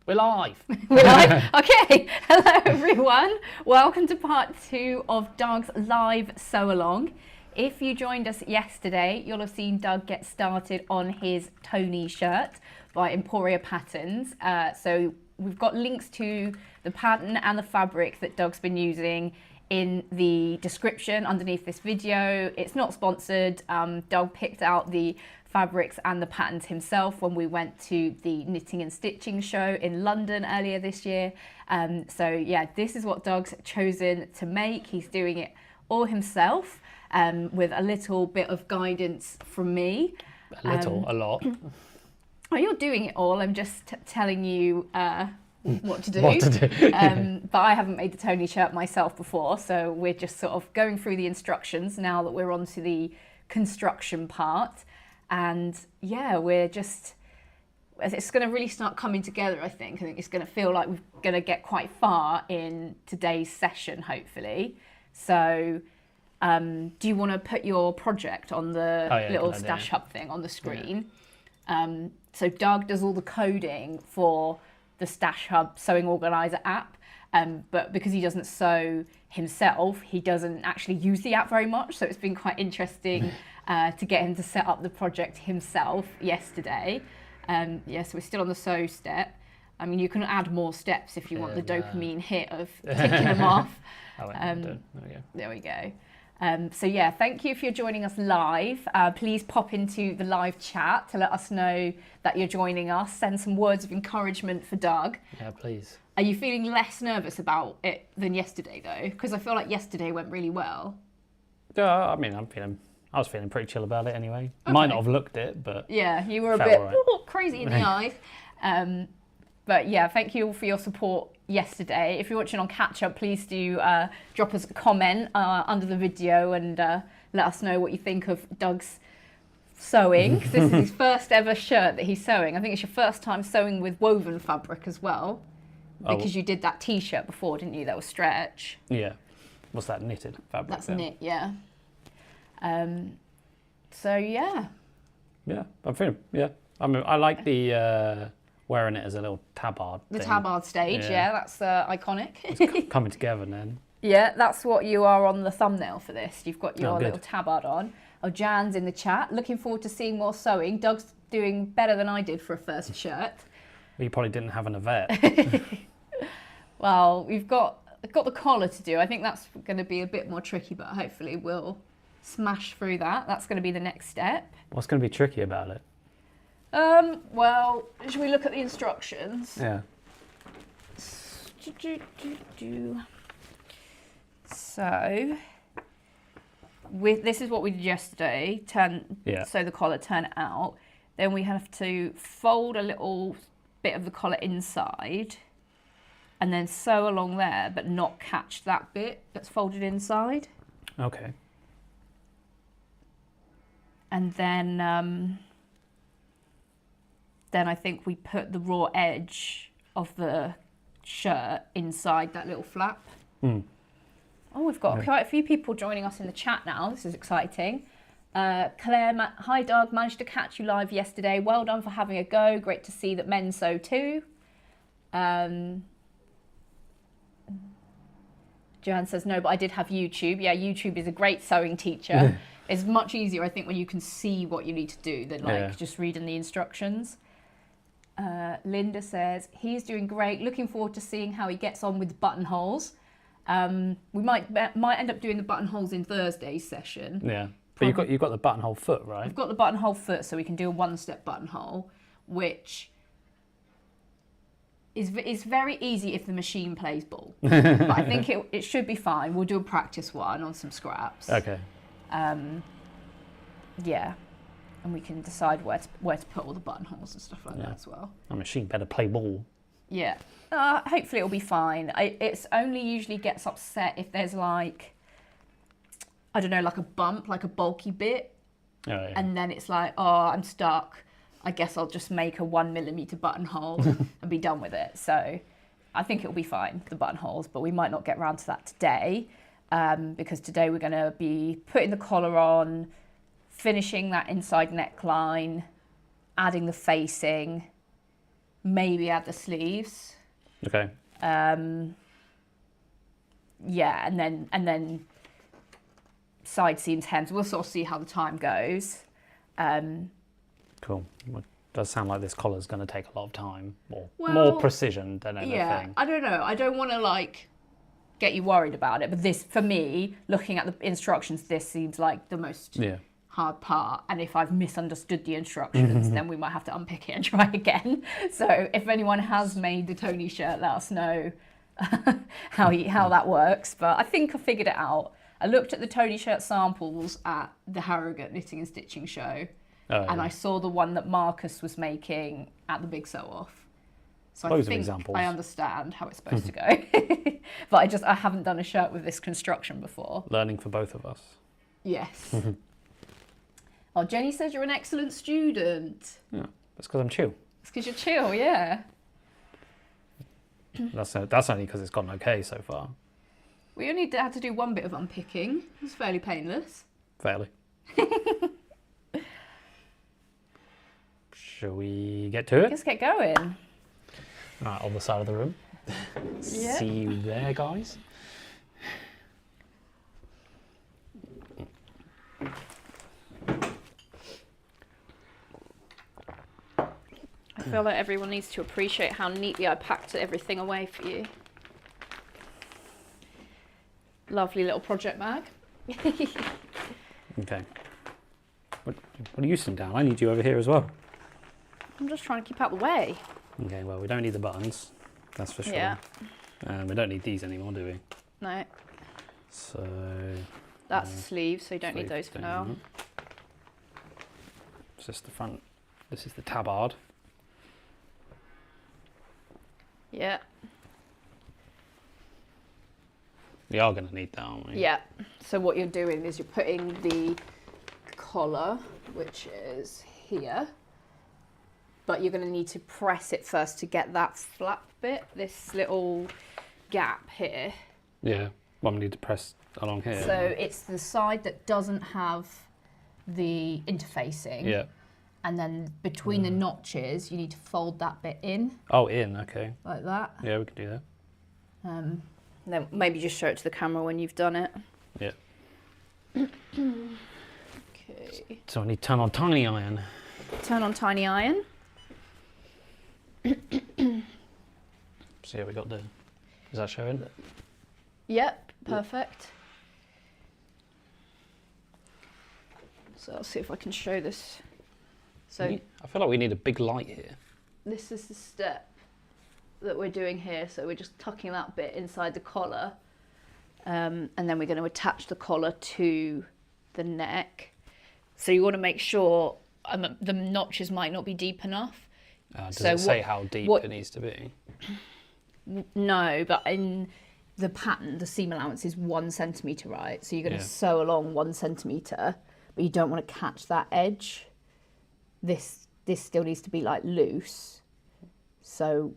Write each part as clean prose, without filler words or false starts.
We're live. We're live? Okay. Hello, everyone. Welcome to part 2 of Doug's live sew along. If you joined us yesterday, you'll have seen Doug get started on his Tony shirt by Emporia Patterns. So we've got links to the pattern and the fabric that Doug's been using in the description underneath this video. It's not sponsored. Doug picked out the fabrics and the patterns himself when we went to the knitting and stitching show in London earlier this year. So yeah, this is what Doug's chosen to make. He's doing it all himself with a little bit of guidance from me. A lot. Oh, you're doing it all. I'm just telling you what to do. But I haven't made the Tony shirt myself before, so we're just sort of going through the instructions now that we're on to the construction part. And yeah, it's going to really start coming together, I think. I think it's going to feel like we're going to get quite far in today's session, hopefully. So do you want to put your project on the little stash hub thing on the screen? Yeah. So Doug does all the coding for the Stash Hub Sewing Organizer app, but because he doesn't sew himself, he doesn't actually use the app very much. So it's been quite interesting to get him to set up the project himself yesterday. Yes, we're still on the sew step. I mean, you can add more steps if you want the dopamine hit of ticking them off. There we go. So yeah, thank you if you're joining us live. Please pop into the live chat to let us know that you're joining us. Send some words of encouragement for Doug. Yeah, please. Are you feeling less nervous about it than yesterday though? Because I feel like yesterday went really well. Yeah, I mean, I was feeling pretty chill about it anyway. Okay. Might not have looked it, but yeah, you were a bit crazy in the eyes. But yeah, thank you all for your support yesterday. If you're watching on catch up, please do drop us a comment under the video and let us know what you think of Doug's sewing. This is his first ever shirt that he's sewing. I think it's your first time sewing with woven fabric as well, because you did that t-shirt before, didn't you? That was stretch. Yeah. What's that, knitted fabric? That's knit, yeah. So yeah. Yeah, I'm feeling, I mean, I like the wearing it as a little tabard The thing. tabard stage, yeah, that's iconic. It's coming together then. Yeah, that's what you are on the thumbnail for this. You've got your little tabard on. Oh, Jan's in the chat. Looking forward to seeing more sewing. Doug's doing better than I did for a first shirt. Well, you probably didn't have an Yvette. Well, we've got the collar to do. I think that's going to be a bit more tricky, but hopefully we'll smash through that. That's going to be the next step. What's going to be tricky about it? Well, should we look at the instructions? Yeah. So, this is what we did yesterday. Sew the collar, turn it out. Then we have to fold a little bit of the collar inside and then sew along there, but not catch that bit that's folded inside. Okay. And then I think we put the raw edge of the shirt inside that little flap. Oh, we've got quite a few people joining us in the chat now. This is exciting. Claire, hi Doug, managed to catch you live yesterday. Well done for having a go. Great to see that men sew too. Joanne says, no, but I did have YouTube. Yeah, YouTube is a great sewing teacher. It's much easier, I think, when you can see what you need to do than just reading the instructions. Linda says, he's doing great. Looking forward to seeing how he gets on with the buttonholes. We might end up doing the buttonholes in Thursday's session. Yeah, but you've got the buttonhole foot, right? We've got the buttonhole foot, so we can do a one-step buttonhole, which is very easy if the machine plays ball. But I think it should be fine. We'll do a practice one on some scraps. Okay. Yeah, and we can decide where to put all the buttonholes and stuff like that as well. A machine better play ball. Yeah. Hopefully it'll be fine. It's only usually gets upset if there's like, I don't know, like a bump, like a bulky bit. Oh, yeah. And then it's like, oh, I'm stuck. I guess I'll just make a 1mm buttonhole and be done with it. So I think it'll be fine, the buttonholes, but we might not get around to that today because today we're going to be putting the collar on, finishing that inside neckline, adding the facing, maybe add the sleeves. Okay. Yeah, and then side seams, hems. We'll sort of see how the time goes. Cool. Well, does sound like this collar's going to take a lot of time, or Well, more precision than anything. Yeah, I don't know. I don't want to like get you worried about it, but this, for me, looking at the instructions, this seems like the most hard part. And if I've misunderstood the instructions, then we might have to unpick it and try again. So if anyone has made the Tony shirt, let us know how that works. But I think I figured it out. I looked at the Tony shirt samples at the Harrogate Knitting and Stitching show. And I saw the one that Marcus was making at the big sew-off. So I think I understand how it's supposed to go. But I haven't done a shirt with this construction before. Learning for both of us. Yes. Oh, Jenny says you're an excellent student. Yeah, that's because I'm chill. It's because you're chill, yeah. That's only because it's gone okay so far. We only had to do one bit of unpicking. It was fairly painless. Fairly. Shall we get to it? Let's get going. Right, on the side of the room. Yeah. See you there, guys. I feel like everyone needs to appreciate how neatly I packed everything away for you. Lovely little project bag. Okay. What are you sitting down? I need you over here as well. I'm just trying to keep out the way. Okay, well, we don't need the buttons. That's for sure. Yeah. We don't need these anymore, do we? No. So... That's the sleeves, so you don't need those for now. It's just the front. This is the tabard. Yeah. We are going to need that, aren't we? Yeah. So what you're doing is you're putting the collar, which is here, but you're going to need to press it first to get that flap bit, this little gap here. Yeah. Well, we need to press along here. So it's the side that doesn't have the interfacing. Yeah. And then between the notches, you need to fold that bit in. Oh, in, okay. Like that. Yeah, we can do that. And then maybe just show it to the camera when you've done it. Yeah. Okay. So I need to turn on tiny iron. Turn on tiny iron. So yeah, we got the... Is that showing? Yep, perfect. So I'll see if I can show this. So I feel like we need a big light here. this is the step that we're doing here. So we're just tucking that bit inside the collar. And then we're going to attach the collar to the neck. So you want to make sure the notches might not be deep enough. Does it say how deep it needs to be? No, but in the pattern, the seam allowance is 1 centimetre, right? So you're going to sew along 1 centimetre, but you don't want to catch that edge. This still needs to be like loose. So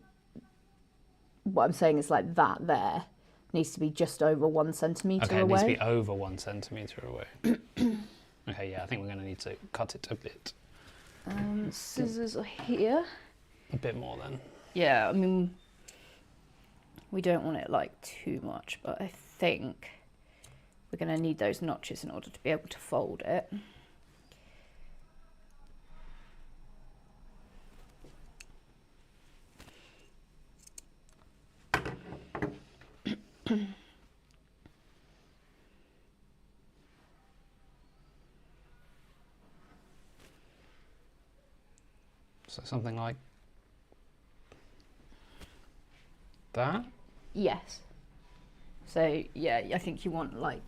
what I'm saying is like that there needs to be just over 1 centimetre away. Okay, it needs to be over 1 centimetre away. Okay, yeah, I think we're going to need to cut it a bit. Scissors are here. A bit more then. Yeah, I mean, we don't want it like too much, but I think we're going to need those notches in order to be able to fold it. So something like that? Yes. So yeah, I think you want like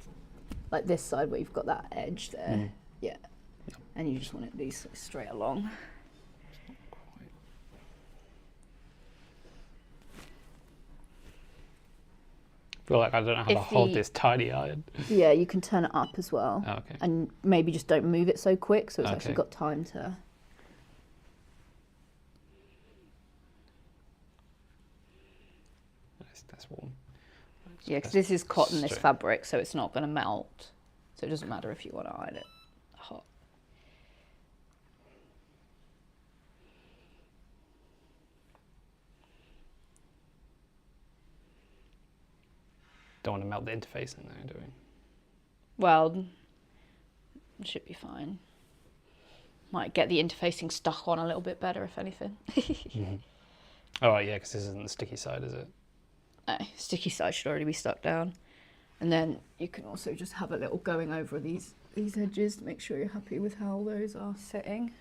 this side where you've got that edge there. Yeah. And you just want it these straight along. I feel like I don't know how to hold this tiny iron. Yeah, you can turn it up as well. Oh, okay. And maybe just don't move it so quick, so it's actually got time to... That's warm. Yeah, because this is cotton, this fabric, so it's not going to melt. So it doesn't matter if you want to iron it hot. Don't want to melt the interfacing though, do we? Well, it should be fine. Might get the interfacing stuck on a little bit better, if anything. All right, yeah, because this isn't the sticky side, is it? No, sticky side should already be stuck down. And then you can also just have a little going over these edges to make sure you're happy with how those are sitting.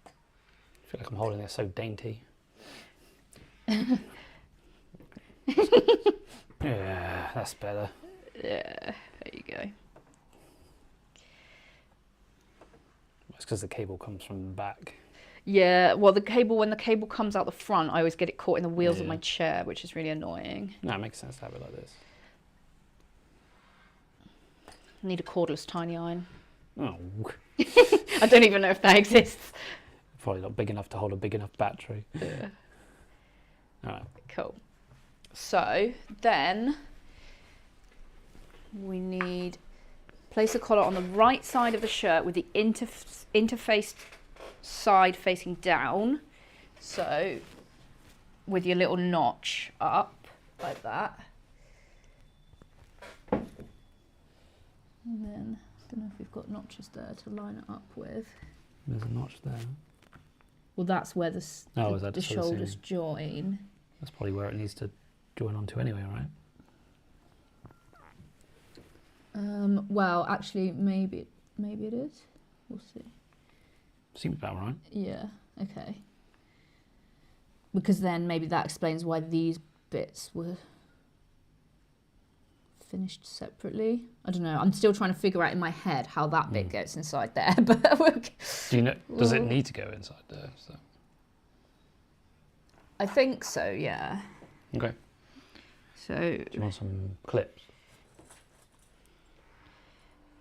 I feel like I'm holding this so dainty. Yeah, that's better. Yeah, there you go. It's because the cable comes from the back. Yeah, well, when the cable comes out the front, I always get it caught in the wheels of my chair, which is really annoying. No, it makes sense to have it like this. I need a cordless tiny iron. Oh. I don't even know if that exists. Probably not big enough to hold a big enough battery. Yeah. All right. Cool. So then we need place a collar on the right side of the shirt with the interfaced side facing down. So with your little notch up like that. And then I don't know if we've got notches there to line it up with. There's a notch there. Well, that's where the shoulders seam? join. That's probably where it needs to join onto anyway, right? Well, actually, maybe it is. We'll see. Seems about right. Yeah. Okay. Because then maybe that explains why these bits were finished separately. I don't know. I'm still trying to figure out in my head how that bit gets inside there. But do you know? Does it need to go inside there? So. I think so. Yeah. Okay. So. Do you want some clips?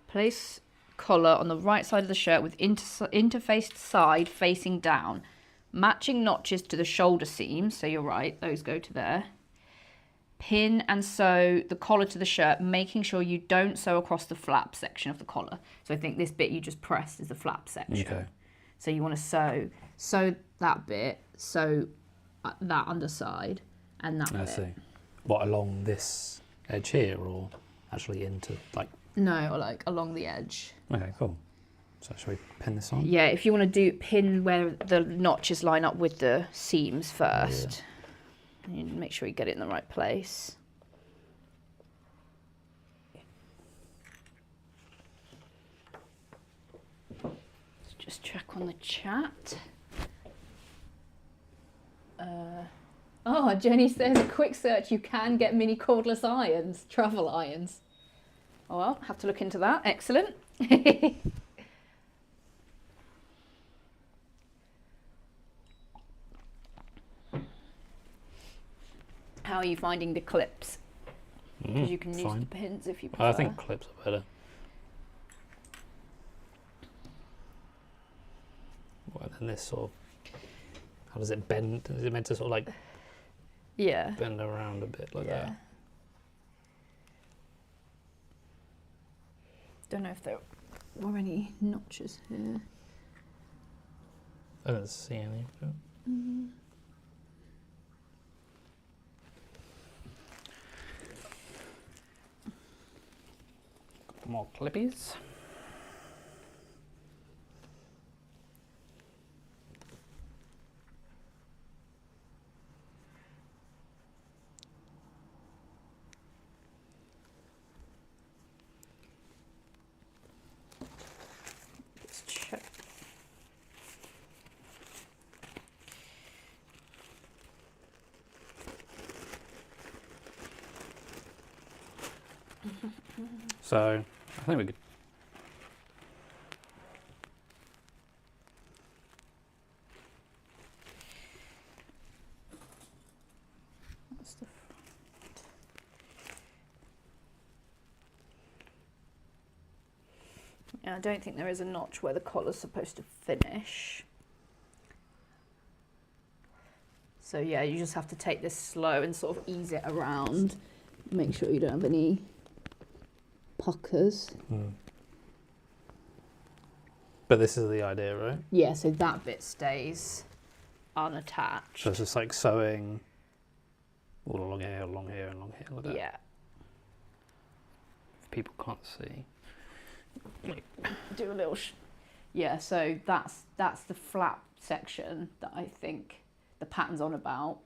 Place collar on the right side of the shirt with interfaced side facing down. Matching notches to the shoulder seams. So you're right. Those go to there. Pin and sew the collar to the shirt, making sure you don't sew across the flap section of the collar. So I think this bit you just pressed is the flap section. Okay. So you want to sew that bit, sew that underside, and that bit. I see. What, along this edge here, or actually into, like... No, or like along the edge. Okay, cool. So shall we pin this on? Yeah, if you want to pin where the notches line up with the seams first. Yeah. You need to make sure you get it in the right place. Let's just check on the chat. Jenny says, a quick search, you can get mini cordless irons, travel irons. Oh, well, have to look into that. Excellent. How are you finding the clips? Because you can use the pins if you prefer. I think clips are better. Well, then this sort of, how does it bend? Is it meant to sort of like bend around a bit like that? Don't know if there were any notches here. I don't see any. More clippies. Let's check. So, I think we could. That's the front. Yeah, I don't think there is a notch where the collar's supposed to finish. So yeah, you just have to take this slow and sort of ease it around. Make sure you don't have any puckers. But this is the idea, right? Yeah, so that bit stays. unattached. So it's just like sewing all along here, along here, and along here, like that. Yeah. If people can't see. Do a little. Yeah. So that's the flap section that I think the pattern's on about.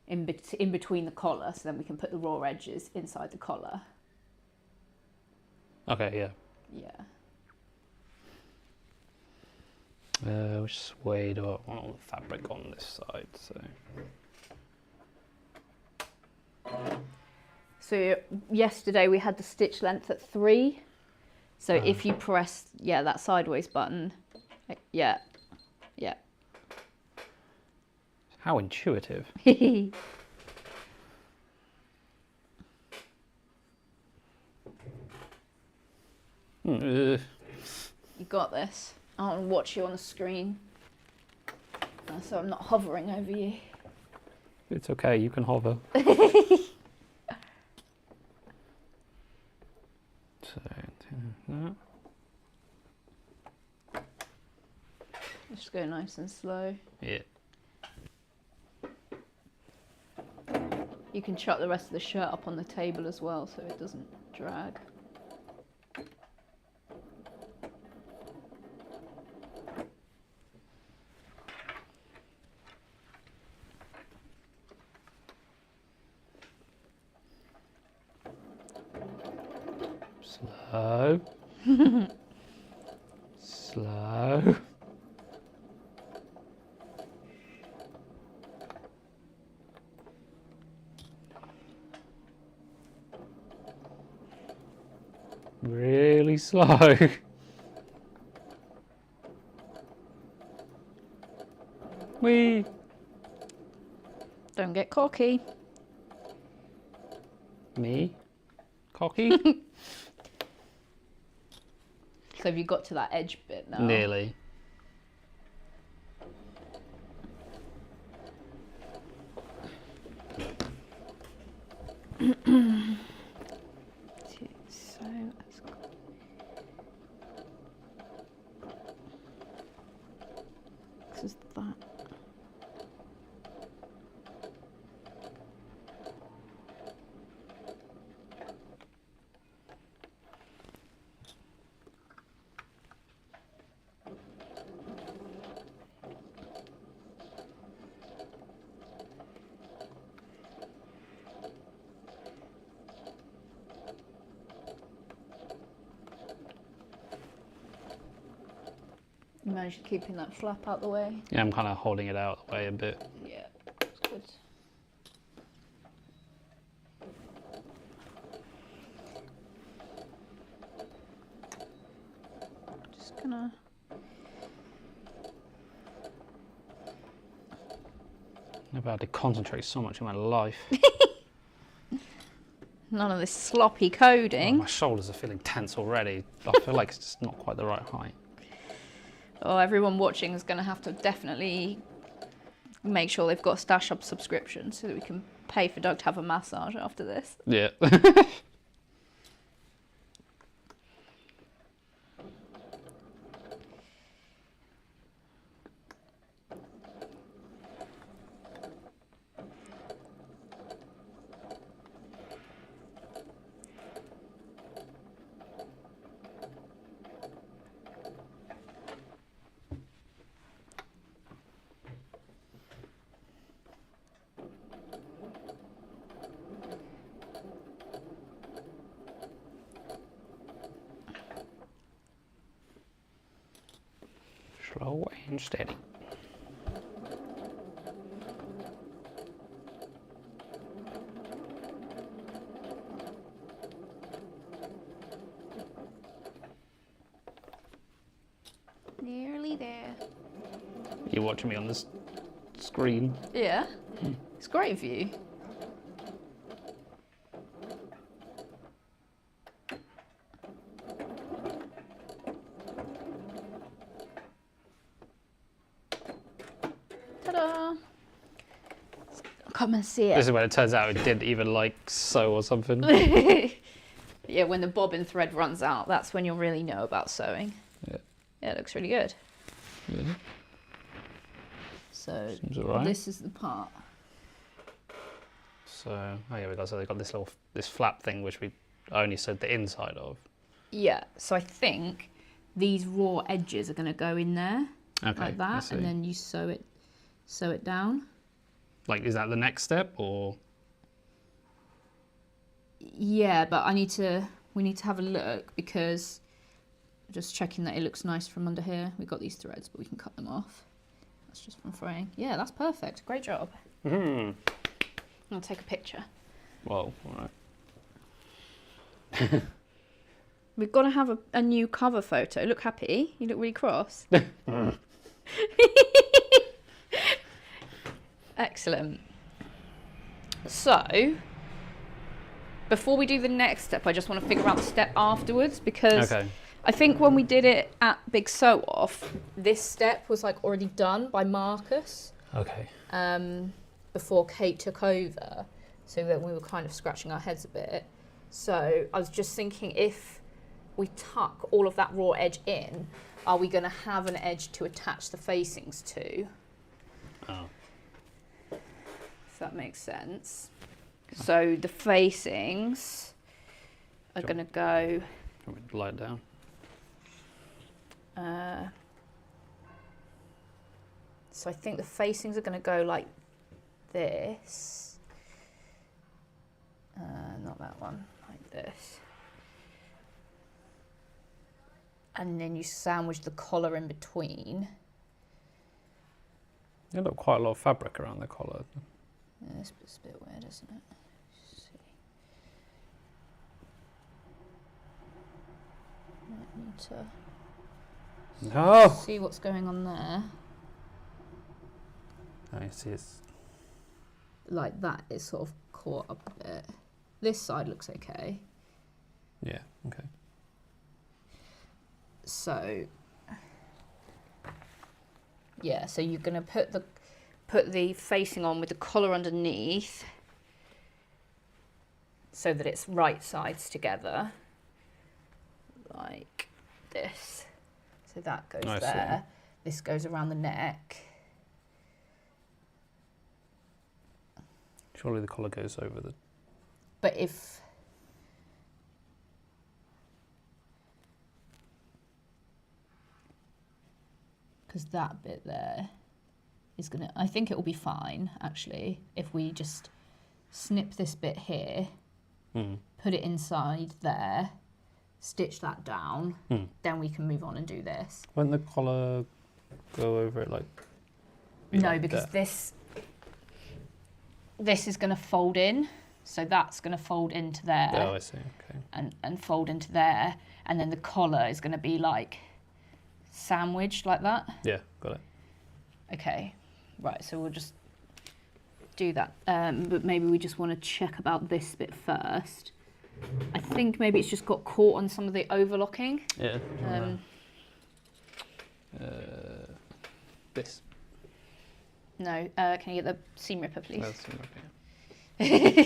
In between the collar, so then we can put the raw edges inside the collar. Okay. Yeah. Yeah. Which suede or all the fabric on this side, So yesterday we had the stitch length at 3. So if you press that sideways button, yeah. How intuitive. You got this. I want to watch you on the screen, so I'm not hovering over you. It's okay, you can hover. Just go nice and slow. Yeah. You can chuck the rest of the shirt up on the table as well, so it doesn't drag. Slow. Slow. Really slow. Whee! Don't get cocky. Me? Cocky? So have you got to that edge bit now? Nearly. This is that. You managed keeping that flap out the way? Yeah, I'm kind of holding it out the way a bit. Yeah, that's good. Just gonna... Never had to concentrate so much in my life. None of this sloppy coding. Oh, my shoulders are feeling tense already. I feel like it's just not quite the right height. Oh, everyone watching is going to have to definitely make sure they've got a Stash Up subscription so that we can pay for Doug to have a massage after this. Yeah. Slow and steady. Nearly there. You're watching me on this screen. Yeah, it's great view. Ta-da! Come and see This it. is when it turns out it didn't even like sew or something. Yeah, when the bobbin thread runs out, that's when you'll really know about sewing. Yeah. Yeah, it looks really good. Really? So seems alright. this is the part. So, oh yeah, they've got this flap thing which we only sewed the inside of. Yeah, so I think these raw edges are going to go in there like that, and then you sew it down. Like, is that the next step, or? Yeah, but we need to have a look, because just checking that it looks nice from under here. We've got these threads, but we can cut them off. That's just from fraying. Yeah, that's perfect. Great job. I'll take a picture. Well, all right. We've got to have a new cover photo. Look happy. You look really cross. Excellent. So, before we do the next step, I just want to figure out the step afterwards, because I think when we did it at Big Sew Off, this step was like already done by Marcus. Okay. Before Kate took over, so that we were kind of scratching our heads a bit. So I was just thinking, if we tuck all of that raw edge in, are we going to have an edge to attach the facings to? Oh. If that makes sense. So the facings are going to go... Can we lie it down? So I think the facings are going to go like this. Not that one, like this. And then you sandwich the collar in between. You've got quite a lot of fabric around the collar. Yeah, this bit's a bit weird, isn't it? Let's see. Might need to see what's going on there. I see it's... Like that, it's sort of caught up a bit. This side looks okay. Yeah, okay. So, yeah, so you're going to put the facing on with the collar underneath, so that it's right sides together, like this. So that goes there. This goes around the neck. Surely the collar goes over the... But if... Because that bit there is going to... I think it will be fine, actually, if we just snip this bit here, put it inside there, stitch that down, then we can move on and do this. Won't the collar go over it like... No, like because this is going to fold in, so that's going to fold into there. Oh, I see, okay. And fold into there, and then the collar is going to be like sandwiched like that. Yeah, got it. Okay, right, so we'll just do that. But maybe we just want to check about this bit first. I think maybe it's just got caught on some of the overlocking. Yeah. This. No, can you get the seam ripper, please? Well, seam ripper, yeah.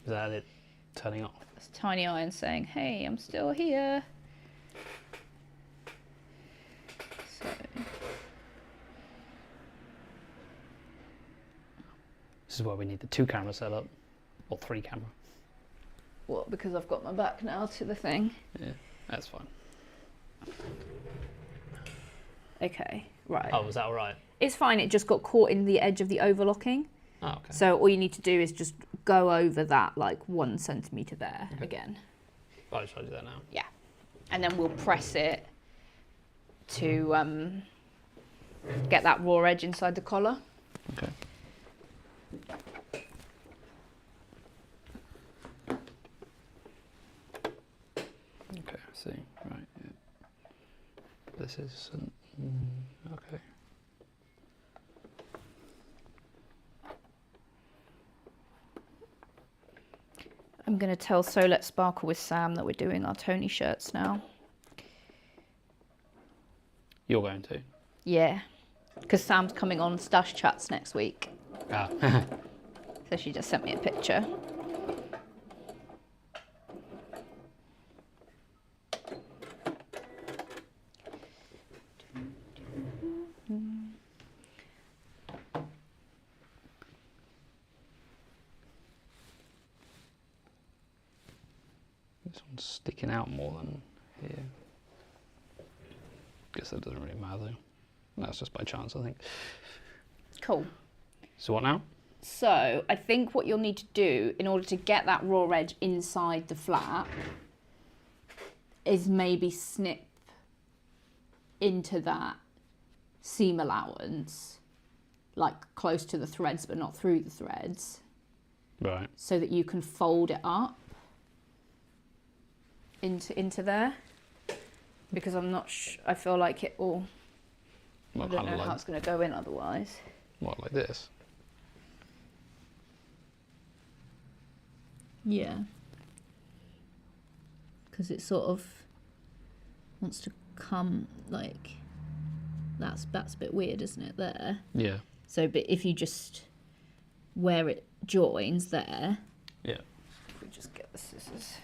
Is that it turning off? It's Tiny Iron saying, hey, I'm still here. So. This is why we need the 2 camera setup, or 3 camera. What, because I've got my back now to the thing? Yeah, that's fine. Okay, right. Oh, was that all right? It's fine, it just got caught in the edge of the overlocking. Oh, okay. So all you need to do is just go over that like 1 centimetre there again. Oh, should I do that now? Yeah. And then we'll press it to get that raw edge inside the collar. Okay. Okay, I see. Right, yeah. This is... okay. I'm going to tell So Let's Sparkle with Sam that we're doing our Tony shirts now. You're going to? Yeah, because Sam's coming on Stash Chats next week. Ah. So she just sent me a picture. This one's sticking out more than here. Guess that doesn't really matter. That's just by chance, I think. Cool. So what now? So I think what you'll need to do in order to get that raw edge inside the flap is maybe snip into that seam allowance, like close to the threads but not through the threads. Right. So that you can fold it up into there. Because I'm not I feel like it will... I don't know how it's going to go in otherwise. What, like this? Yeah. Because it sort of wants to come like... That's a bit weird, isn't it, there? Yeah. So, but if you just... Where it joins there... Yeah. If we just get the scissors...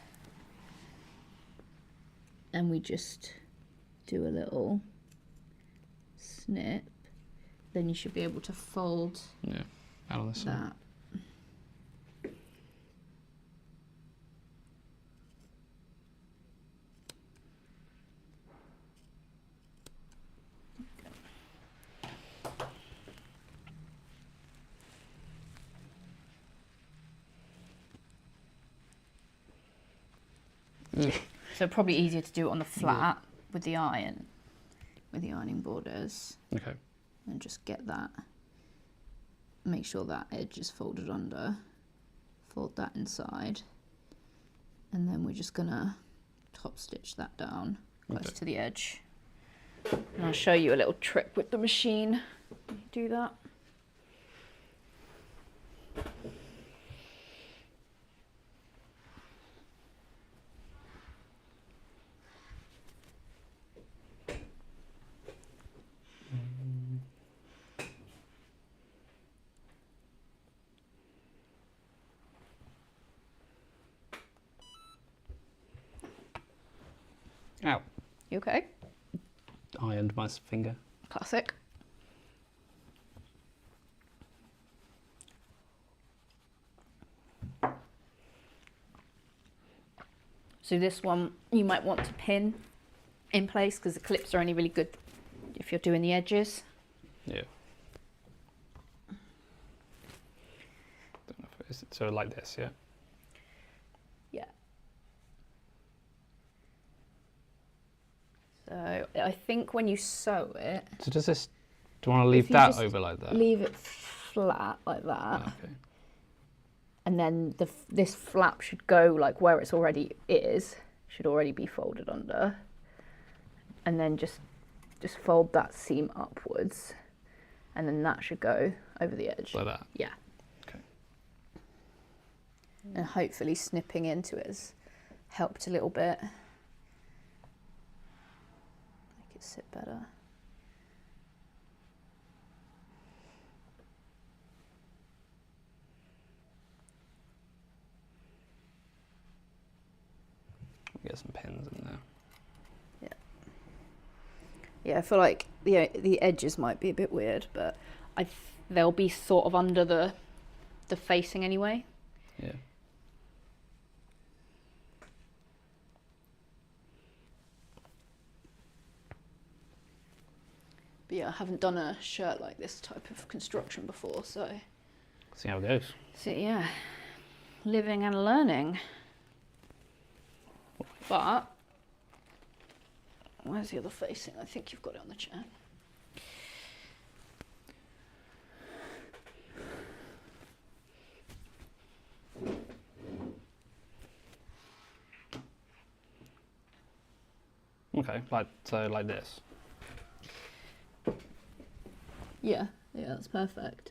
And we just do a little snip, then you should be able to fold out on this side. So probably easier to do it on the flat with the ironing borders. Okay. And just get that, make sure that edge is folded under, fold that inside, and then we're just gonna top stitch that down close to the edge. And I'll show you a little trick with the machine. Do that. Ow. You okay? Ironed my finger. Classic. So this one you might want to pin in place because the clips are only really good if you're doing the edges. Yeah. Don't know if it's so like this, yeah. Yeah. So I think when you sew it. So do you want to leave that over like that? Leave it flat like that. Oh, okay. And then this flap should go like where it's already should already be folded under. And then just fold that seam upwards. And then that should go over the edge. Like that? Yeah. Okay. And hopefully snipping into it has helped a little bit. Make it sit better. Get some pins in there. Yeah. Yeah, I feel like the edges might be a bit weird, but they'll be sort of under the facing anyway. Yeah. But yeah, I haven't done a shirt like this type of construction before, so. See how it goes. So yeah, living and learning. But where's the other facing? I think you've got it on the chair. Okay, like this. Yeah, that's perfect.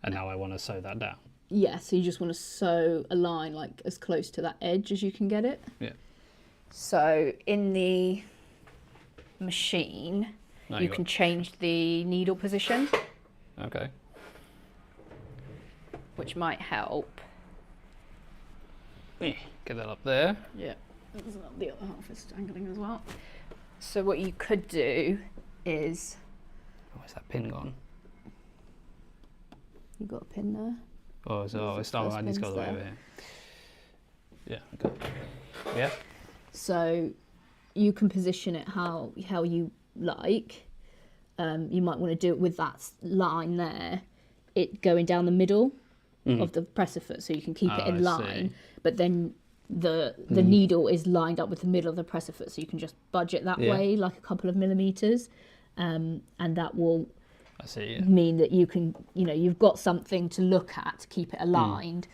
And now I want to sew that down. Yeah, so you just want to sew a line like as close to that edge as you can get it. Yeah. So in the machine, you can change the needle position. Okay. Which might help. Get that up there. Yeah. The other half is dangling as well. So what you could do is... Where's that pin gone? You got a pin there? Oh, so I need to go all the way over here. Yeah, okay. Yeah. So you can position it how you like. You might want to do it with that line there, it going down the middle of the presser foot, so you can keep it in line. But then the needle is lined up with the middle of the presser foot, so you can just budge it that way, like a couple of millimeters, and that will mean that you can, you've got something to look at to keep it aligned.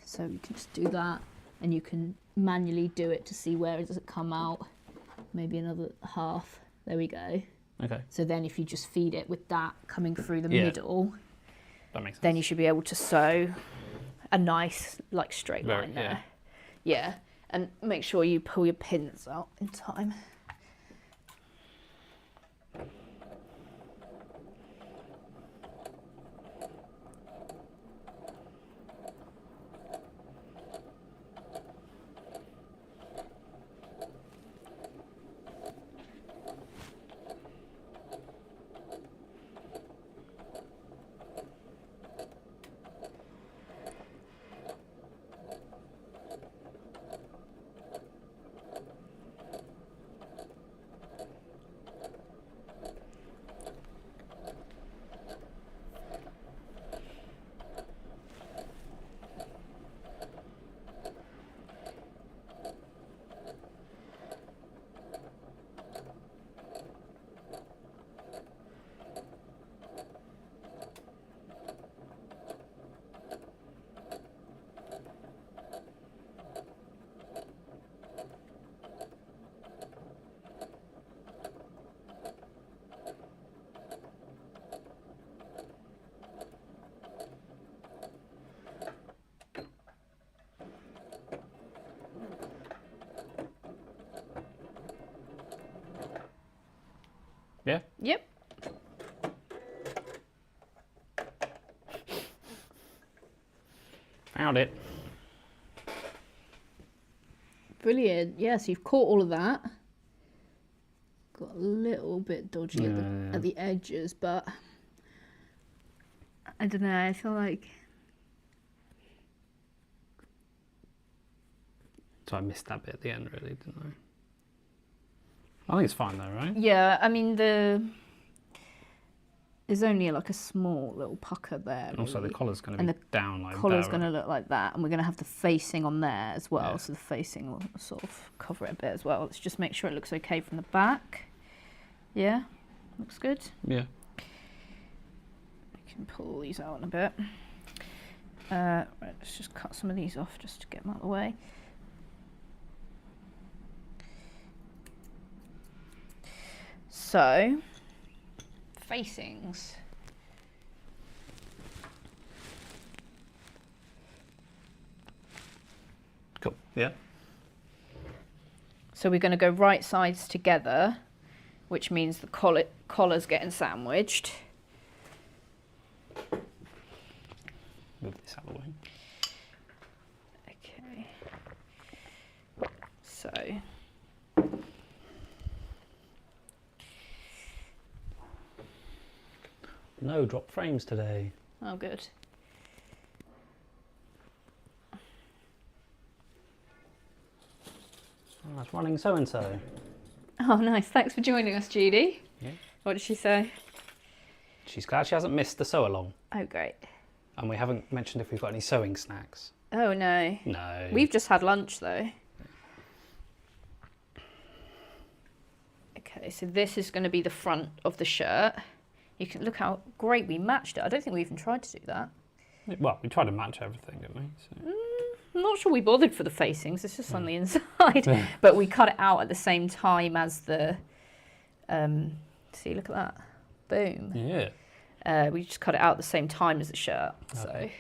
So you can just do that, and you can manually do it to see where does it come out. Maybe another half. There we go. Okay. So then if you just feed it with that coming through the middle, that makes sense. Then you should be able to sew a nice, like, straight line there. Yeah. And make sure you pull your pins out in time. Yeah? Yep. Found it. Brilliant. Yeah, so you've caught all of that. Got a little bit dodgy at the edges, but I don't know, I feel like... So I missed that bit at the end, really, didn't I? I think it's fine though, right? Yeah, I mean, there's only like a small little pucker there. And also the collar's going to be down like that. The collar's going to look like that, and we're going to have the facing on there as well, Yeah. so the facing will sort of cover it a bit as well. Let's just make sure it looks okay from the back. Yeah, looks good. Yeah. I can pull these out in a bit. Right, let's just cut some of these off just to get them out of the way. So, facings. Cool. Yeah. So we're going to go right sides together, which means the collar's getting sandwiched. Move this out of the way. Okay. So. No drop frames today. Oh, good. Oh, that's running so-and-so. Oh, nice. Thanks for joining us, Judy. Yeah. What did she say? She's glad she hasn't missed the sew-along. Oh, great. And we haven't mentioned if we've got any sewing snacks. Oh, no. No. We've just had lunch, though. Okay, so this is going to be the front of the shirt. You can look how great we matched it. I don't think we even tried to do that. Well, we tried to match everything, didn't we? So. I'm not sure we bothered for the facings. It's just on the inside. But we cut it out at the same time as the... see, look at that. Boom. Yeah. We just cut it out at the same time as the shirt. Okay.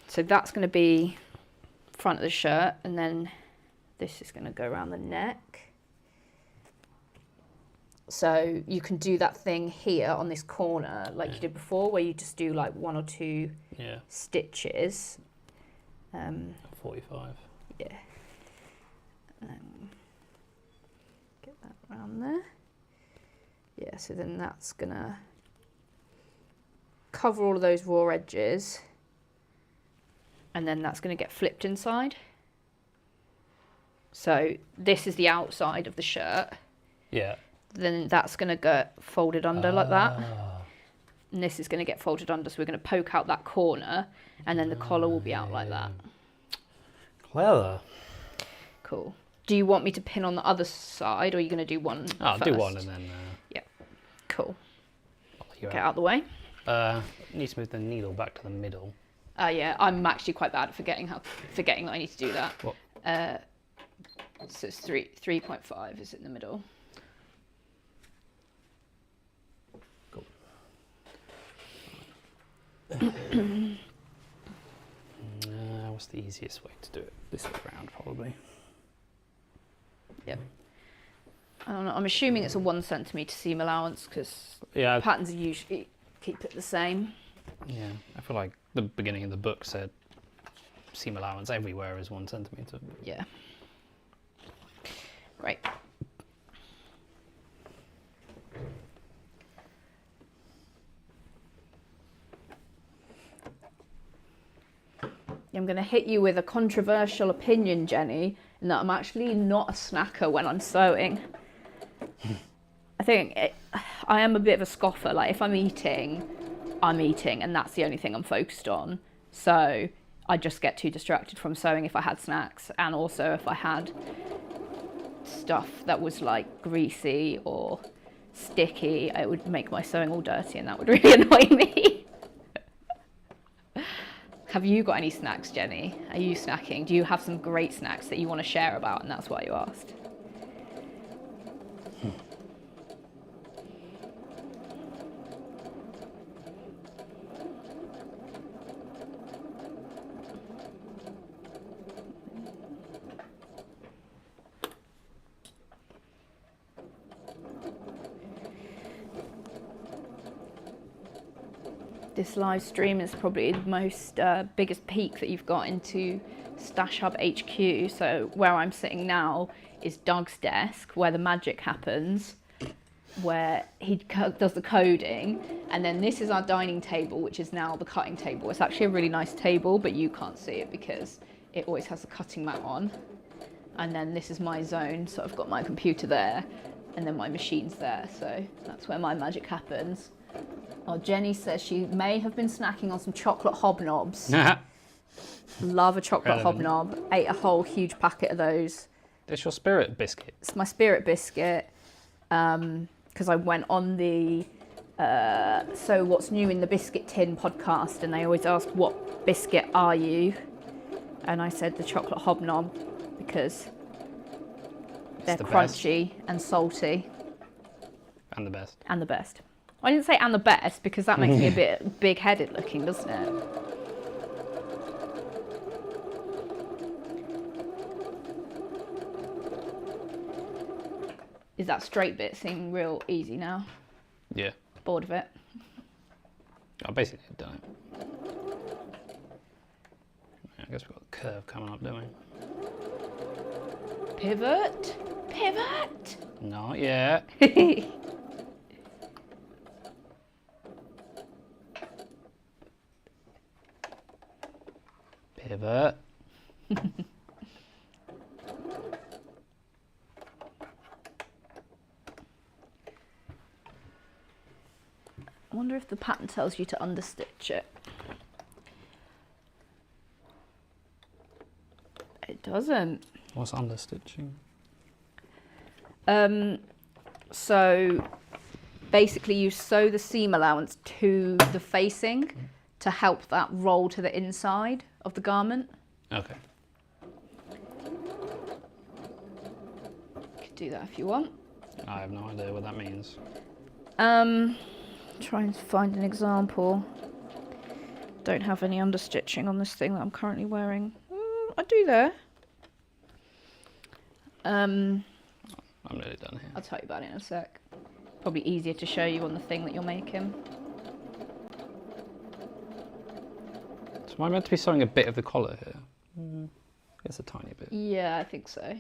So that's going to be front of the shirt, and then this is going to go around the neck. So you can do that thing here on this corner like you did before, where you just do like 1 or 2 stitches. 45. Yeah. Get that around there. Yeah, so then that's going to cover all of those raw edges. and then that's going to get flipped inside. So this is the outside of the shirt. Yeah. Then that's going to get folded under like that. And this is going to get folded under, so we're going to poke out that corner, and then the collar will be out like that. Clever. Cool. Do you want me to pin on the other side, or are you going to do one I'll first? do one and then... Yeah. Cool. Get out the way. Need to move the needle back to the middle. Yeah, I'm actually quite bad at forgetting that I need to do that. What? So it's 3.5 is in the middle. Cool. What's the easiest way to do it? This way around, probably. Yep. I don't know. I'm assuming it's a 1 centimetre seam allowance because patterns are usually keep it the same. Yeah, I feel like the beginning of the book said seam allowance everywhere is 1 centimetre. Yeah. Right. I'm going to hit you with a controversial opinion, Jenny, in that I'm actually not a snacker when I'm sewing. I think I am a bit of a scoffer. Like, if I'm eating, and that's the only thing I'm focused on. So I just get too distracted from sewing if I had snacks, and also if I had stuff that was like greasy or sticky, it would make my sewing all dirty, and that would really annoy me. Have you got any snacks, Jenny? Are you snacking? Do you have some great snacks that you want to share about, and that's why you asked? This live stream is probably the most biggest peak that you've got into Stash Hub HQ. So where I'm sitting now is Doug's desk, where the magic happens, where he does the coding, and then this is our dining table, which is now the cutting table. It's actually a really nice table, but you can't see it because it always has a cutting mat on. And then this is my zone, so I've got my computer there, and then my machine's there, so that's where my magic happens. Oh, Jenny says she may have been snacking on some chocolate hobnobs. Love a chocolate hobnob. Ate a whole huge packet of those. It's your spirit biscuit. It's my spirit biscuit. Because I went on the So What's New in the Biscuit Tin podcast, and they always ask, what biscuit are you? And I said the chocolate hobnob because they're crunchy and salty. And the best. And the best. I didn't say and the best because that makes me a bit big-headed looking, doesn't it? Is that straight bit seem real easy now? Yeah. Bored of it? I basically done it. I guess we've got a curve coming up, don't we? Pivot? Pivot? Not yet. Pivot. I wonder if the pattern tells you to understitch it. It doesn't. What's understitching? So basically you sew the seam allowance to the facing to help that roll to the inside of the garment. Okay. You could do that if you want. I have no idea what that means. Try and find an example. Don't have any understitching on this thing that I'm currently wearing. I do there. I'm nearly done here. I'll tell you about it in a sec. Probably easier to show you on the thing that you're making. So am I meant to be sewing a bit of the collar here? I guess a tiny bit. Yeah, I think so.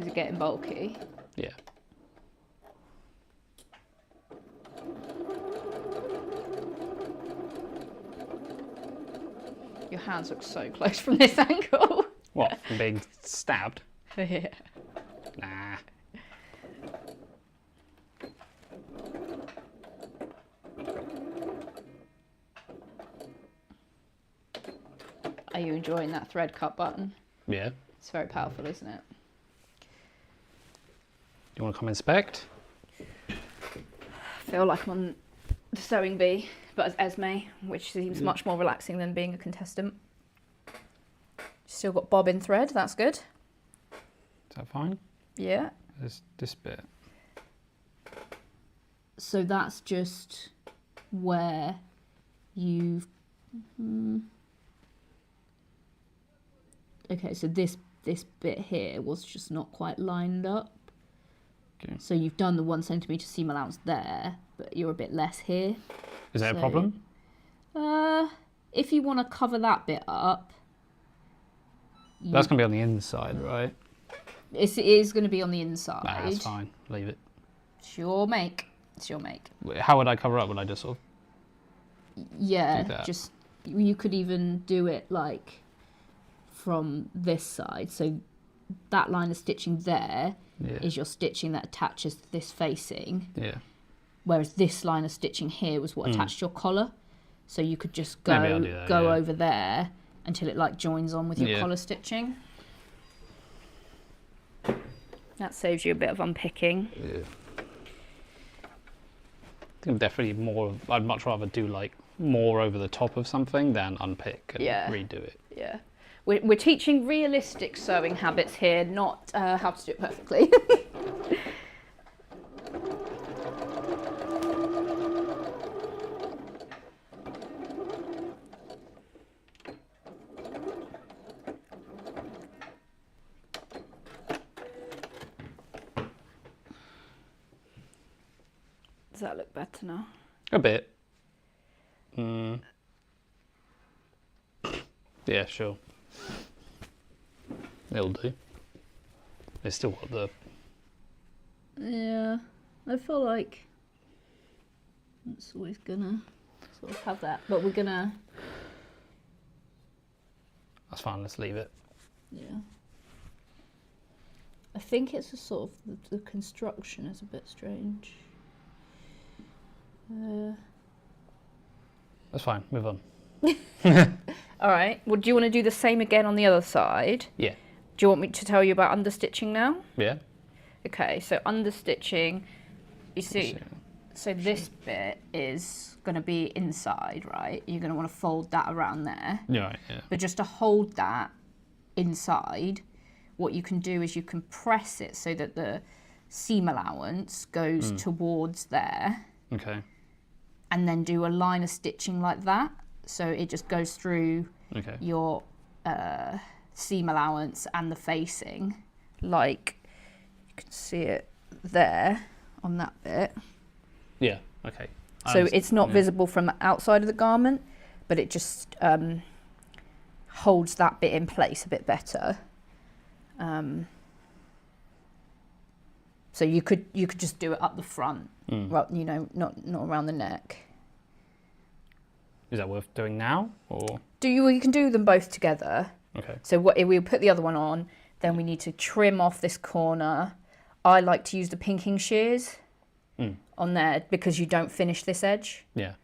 Is it getting bulky? Yeah. Your hands look so close from this angle. What, from being stabbed? Yeah. Nah. Are you enjoying that thread cut button? Yeah. It's very powerful, isn't it? Do you want to come inspect? I feel like I'm on the sewing bee, but as Esme, which seems much more relaxing than being a contestant. Still got bobbin thread, that's good. Is that fine? Yeah. There's this bit. So that's just where you've... Okay, so this bit here was just not quite lined up. Okay. So you've done the 1 centimetre seam allowance there, but you're a bit less here. Is that a problem? If you want to cover that bit up... That's going to be on the inside, right? It is going to be on the inside. Nah, that's fine. Leave it. It's your make. It's your make. How would I cover up? Would I just sort of... Yeah, do that? just... You could even do it like from this side. So that line of stitching there is your stitching that attaches this facing. Yeah. Whereas this line of stitching here was what attached your collar. So you could just Maybe I'll do that, over there until it like joins on with your collar stitching. That saves you a bit of unpicking. Yeah. I think definitely more. I'd much rather do like more over the top of something than unpick and redo it. Yeah. We're teaching realistic sewing habits here, not how to do it perfectly. Does that look better now? A bit. Yeah, sure. It'll do. It's still got the... Yeah, I feel like it's always gonna sort of have that, but we're gonna... That's fine, let's leave it. Yeah. I think it's a sort of, the construction is a bit strange. That's fine, move on. All right, well, do you want to do the same again on the other side? Yeah. Do you want me to tell you about understitching now? Yeah. Okay, so understitching, you see, so this bit is going to be inside, right? You're going to want to fold that around there. Yeah, yeah. But just to hold that inside, what you can do is you can press it so that the seam allowance goes towards there. Okay. And then do a line of stitching like that. So it just goes through your seam allowance and the facing. Like, you can see it there on that bit. Yeah, okay. So it's not visible from the outside of the garment, but it just holds that bit in place a bit better. So you could just do it up the front, well, you know, not around the neck. Is that worth doing now, or? You can do them both together. Okay. So we'll put the other one on, then we need to trim off this corner. I like to use the pinking shears on there because you don't finish this edge. Yeah.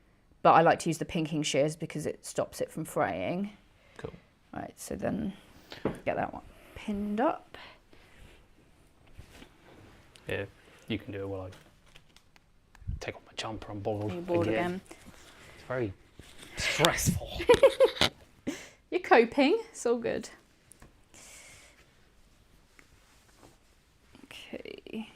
But I like to use the pinking shears because it stops it from fraying. Cool. Right, so then get that one pinned up. Yeah, you can do it while I take off my jumper and board You're bored again. It's very stressful. You're coping, it's all good. Okay.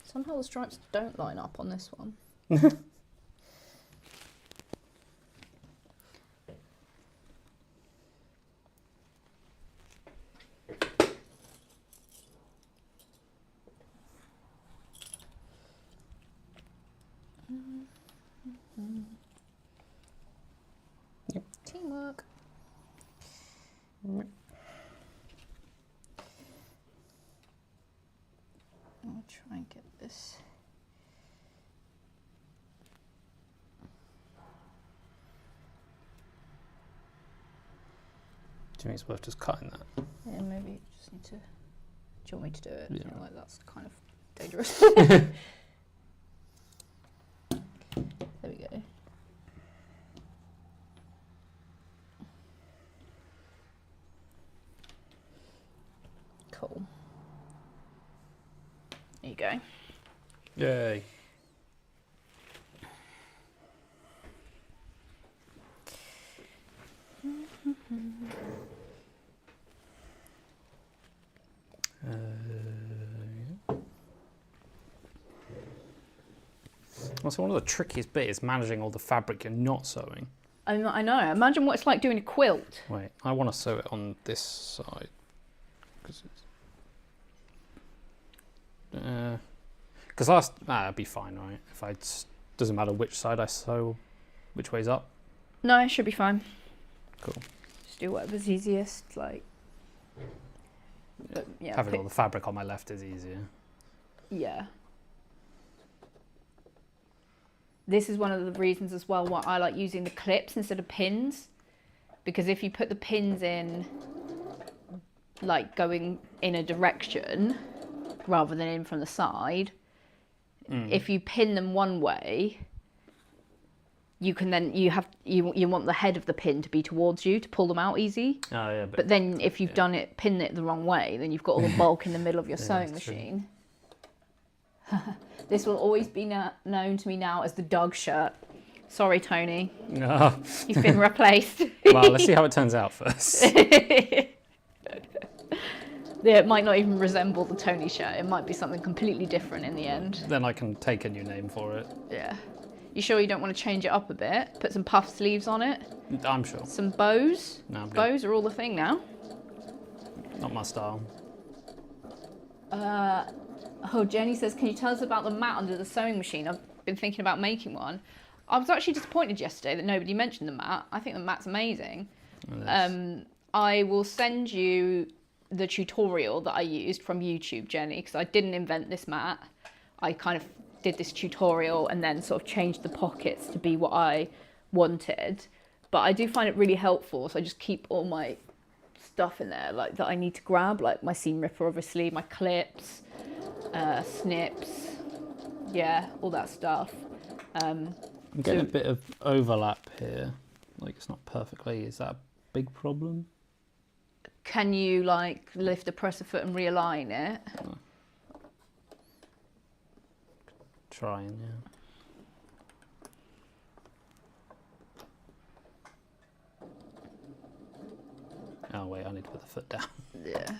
Somehow the stripes don't line up on this one. Yep. Teamwork. think it's worth just cutting that? Yeah, maybe you just need to. Do you want me to do it? Yeah. I feel like that's kind of dangerous. There we go. Cool. There you go. Yay. Also, one of the trickiest bits is managing all the fabric you're not sewing. I know. Imagine what it's like doing a quilt. Wait, I want to sew it on this side. Because that'd be fine, right? If I doesn't matter which side I sew, which way's up. No, it should be fine. Cool. Just do whatever's easiest, like. But, yeah, having all the fabric on my left is easier. Yeah. This is one of the reasons as well why I like using the clips instead of pins, because if you put the pins in, like going in a direction rather than in from the side, if you pin them one way, you can then you want the head of the pin to be towards you to pull them out easy. Oh yeah. But then if you've pinned it the wrong way, then you've got all the bulk in the middle of your sewing machine. This will always be known to me now as the dog shirt. Sorry, Tony. No. You've been replaced. Well, let's see how it turns out first. Yeah, it might not even resemble the Tony shirt. It might be something completely different in the end. Then I can take a new name for it. Yeah. You sure you don't want to change it up a bit? Put some puff sleeves on it? I'm sure. Some bows? No, I'm good. Bows are all the thing now. Not my style. Oh, Jenny says, can you tell us about the mat under the sewing machine? I've been thinking about making one. I was actually disappointed yesterday that nobody mentioned the mat. I think the mat's amazing. I will send you the tutorial that I used from YouTube, Jenny, because I didn't invent this mat. I kind of did this tutorial and then sort of changed the pockets to be what I wanted. But I do find it really helpful, so I just keep all my stuff in there like that I need to grab, like my seam ripper, obviously, my clips, snips, yeah, all that stuff. I'm getting a bit of overlap here, like it's not perfectly. Is that a big problem? Can you like lift the presser foot and realign it? Oh. Trying, yeah. Oh wait, I need to put the foot down. Yeah.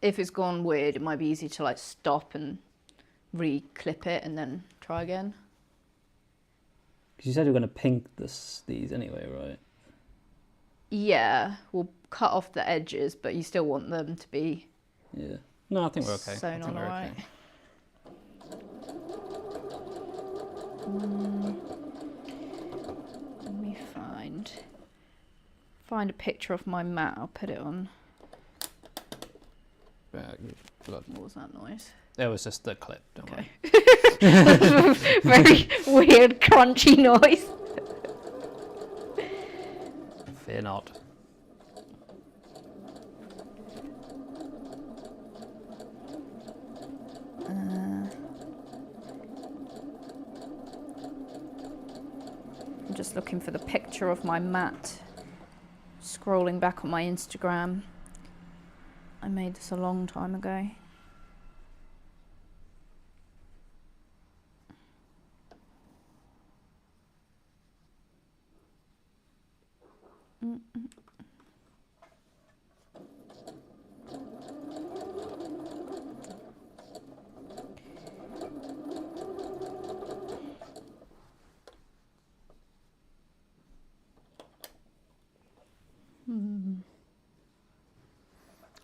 If it's gone weird, it might be easy to like stop and re-clip it and then try again. Because you said you were going to pink these anyway, right? Yeah, we'll cut off the edges, but you still want them to be. Yeah. No, I think we're okay. Sewn on all right. Let me find a picture of my mat. I'll put it on. What was that noise? It was just the clip. Don't worry. Very weird, crunchy noise. Fear not. I'm just looking for the picture of my mat. Scrolling back on my Instagram. I made this a long time ago.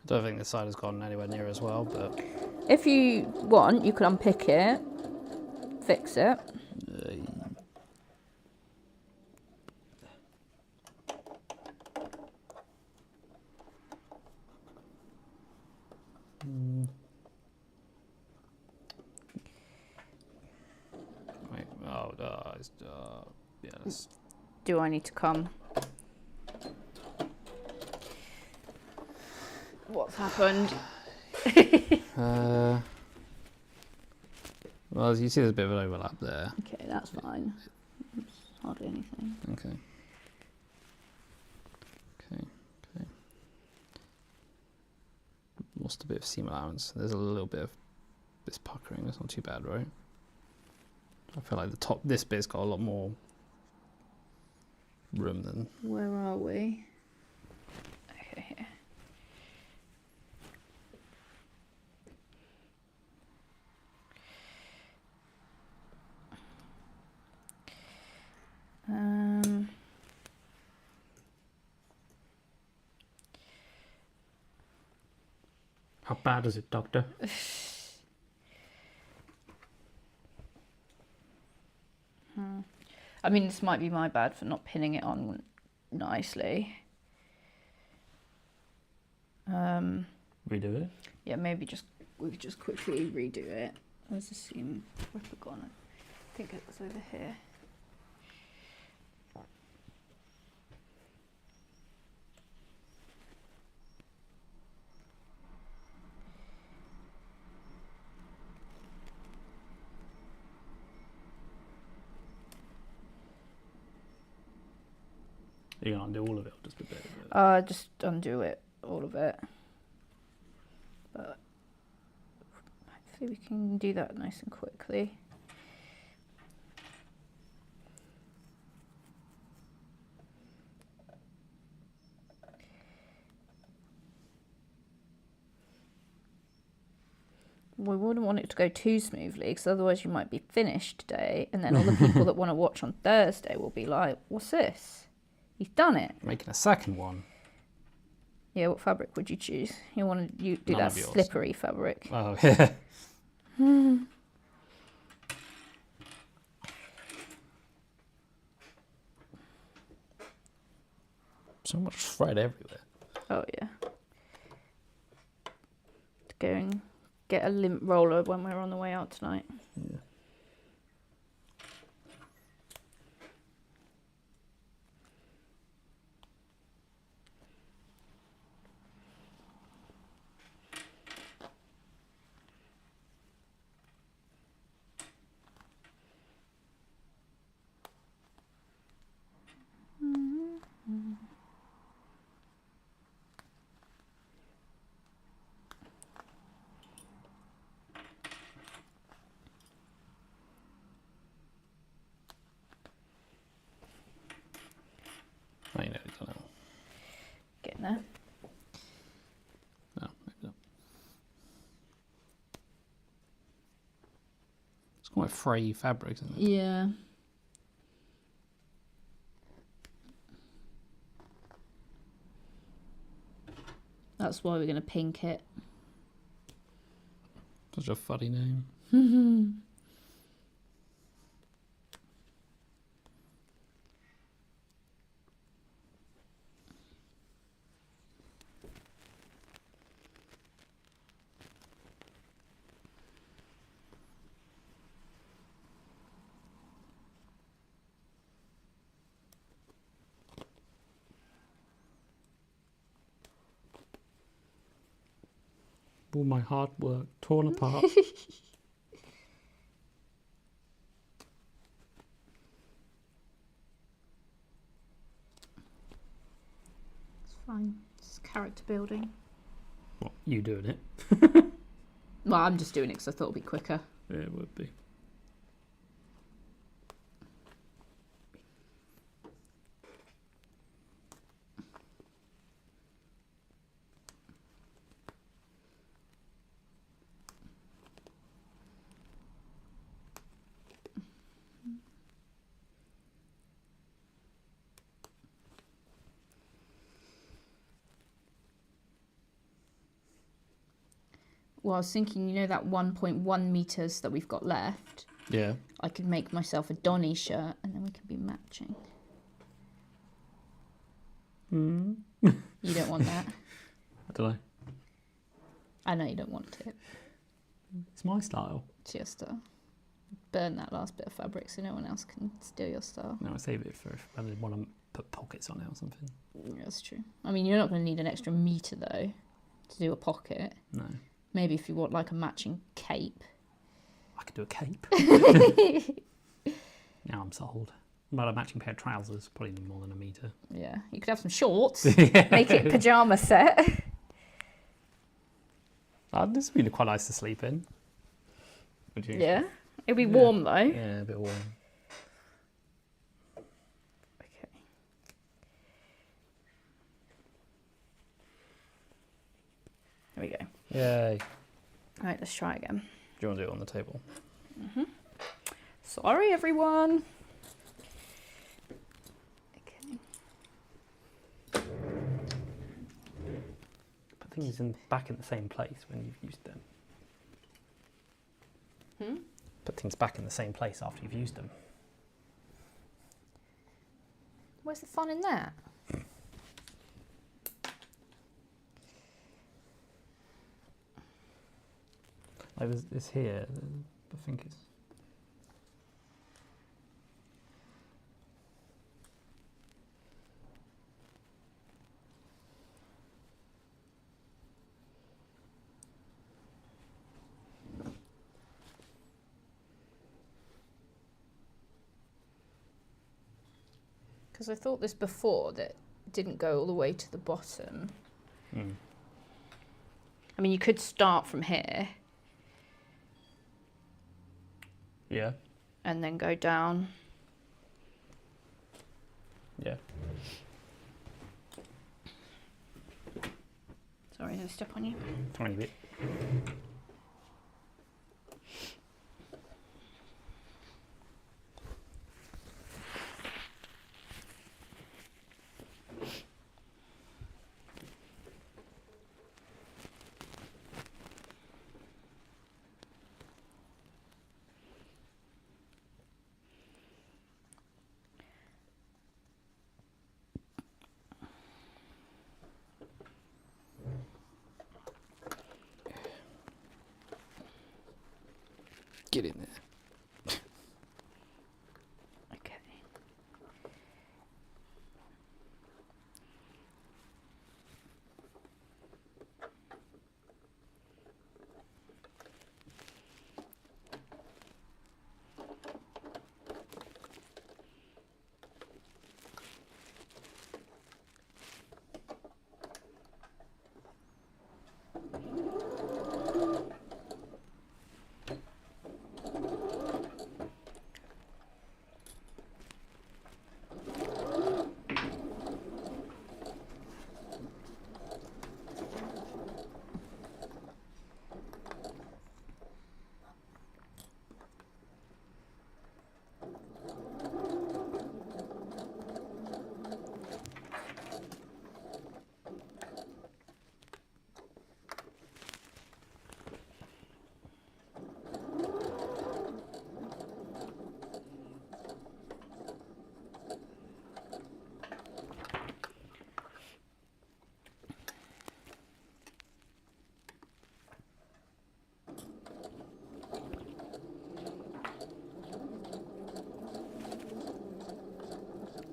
I don't think this side has gone anywhere near as well, but... If you want, you could unpick it, fix it. Wait, oh, Yeah. Let's... Do I need to come? What's happened? Well, as you see, there's a bit of an overlap there. Okay, that's fine. It's hardly anything. Okay. Lost a bit of seam allowance. There's a little bit of this puckering. That's not too bad, right? I feel like this bit's got a lot more room than... Where are we? Okay, here. How bad is it, Doctor? I mean, this might be my bad for not pinning it on nicely. Redo it? Yeah, maybe we could just quickly redo it. Where's the seam ripper gone? I think it was over here. You're going to undo all of it or just a bit of it? Just undo it, all of it. But hopefully we can do that nice and quickly. We wouldn't want it to go too smoothly because otherwise you might be finished today and then all the people that want to watch on Thursday will be like, what's this? You've done it. Making a second one. Yeah, what fabric would you choose? You want to do that slippery fabric. Oh, yeah. So much thread everywhere. Oh, yeah. To go and get a lint roller when we're on the way out tonight. Yeah. I know, I don't know. Getting there. No, maybe not. It's quite fray fabric, isn't it? Yeah. That's why we're going to pink it. Such a funny name. All my hard work torn apart. It's fine. It's character building. What, you doing it? Well, I'm just doing it because I thought it'd be quicker. Yeah, it would be. Well, I was thinking, you know, that 1.1 meters that we've got left. Yeah. I could make myself a Donny shirt and then we could be matching. You don't want that? I don't know. I know you don't want it. It's my style. It's your style. burn that last bit of fabric so no one else can steal your style. No, I save it for if I want to put pockets on it or something. Yeah, that's true. I mean, you're not going to need an extra metre though to do a pocket. No. Maybe if you want like a matching cape. I could do a cape. Now I'm sold. Well, a matching pair of trousers, probably more than a metre. Yeah, you could have some shorts. Make it pyjama set. This would be quite nice to sleep in. Would you? Yeah, it'd be warm though. Yeah, a bit warm. Okay. There we go. Yay. Right, let's try again. Do you want to do it on the table? Mm-hmm. Sorry, everyone. Okay. Put things back in the same place when you've used them. Put things back in the same place after you've used them. Where's the fun in that? Like this here, I think it's... Because I thought this before that didn't go all the way to the bottom. I mean, you could start from here. Yeah. And then go down. Yeah. Sorry, did I step on you? Tiny bit. Get in there. Okay.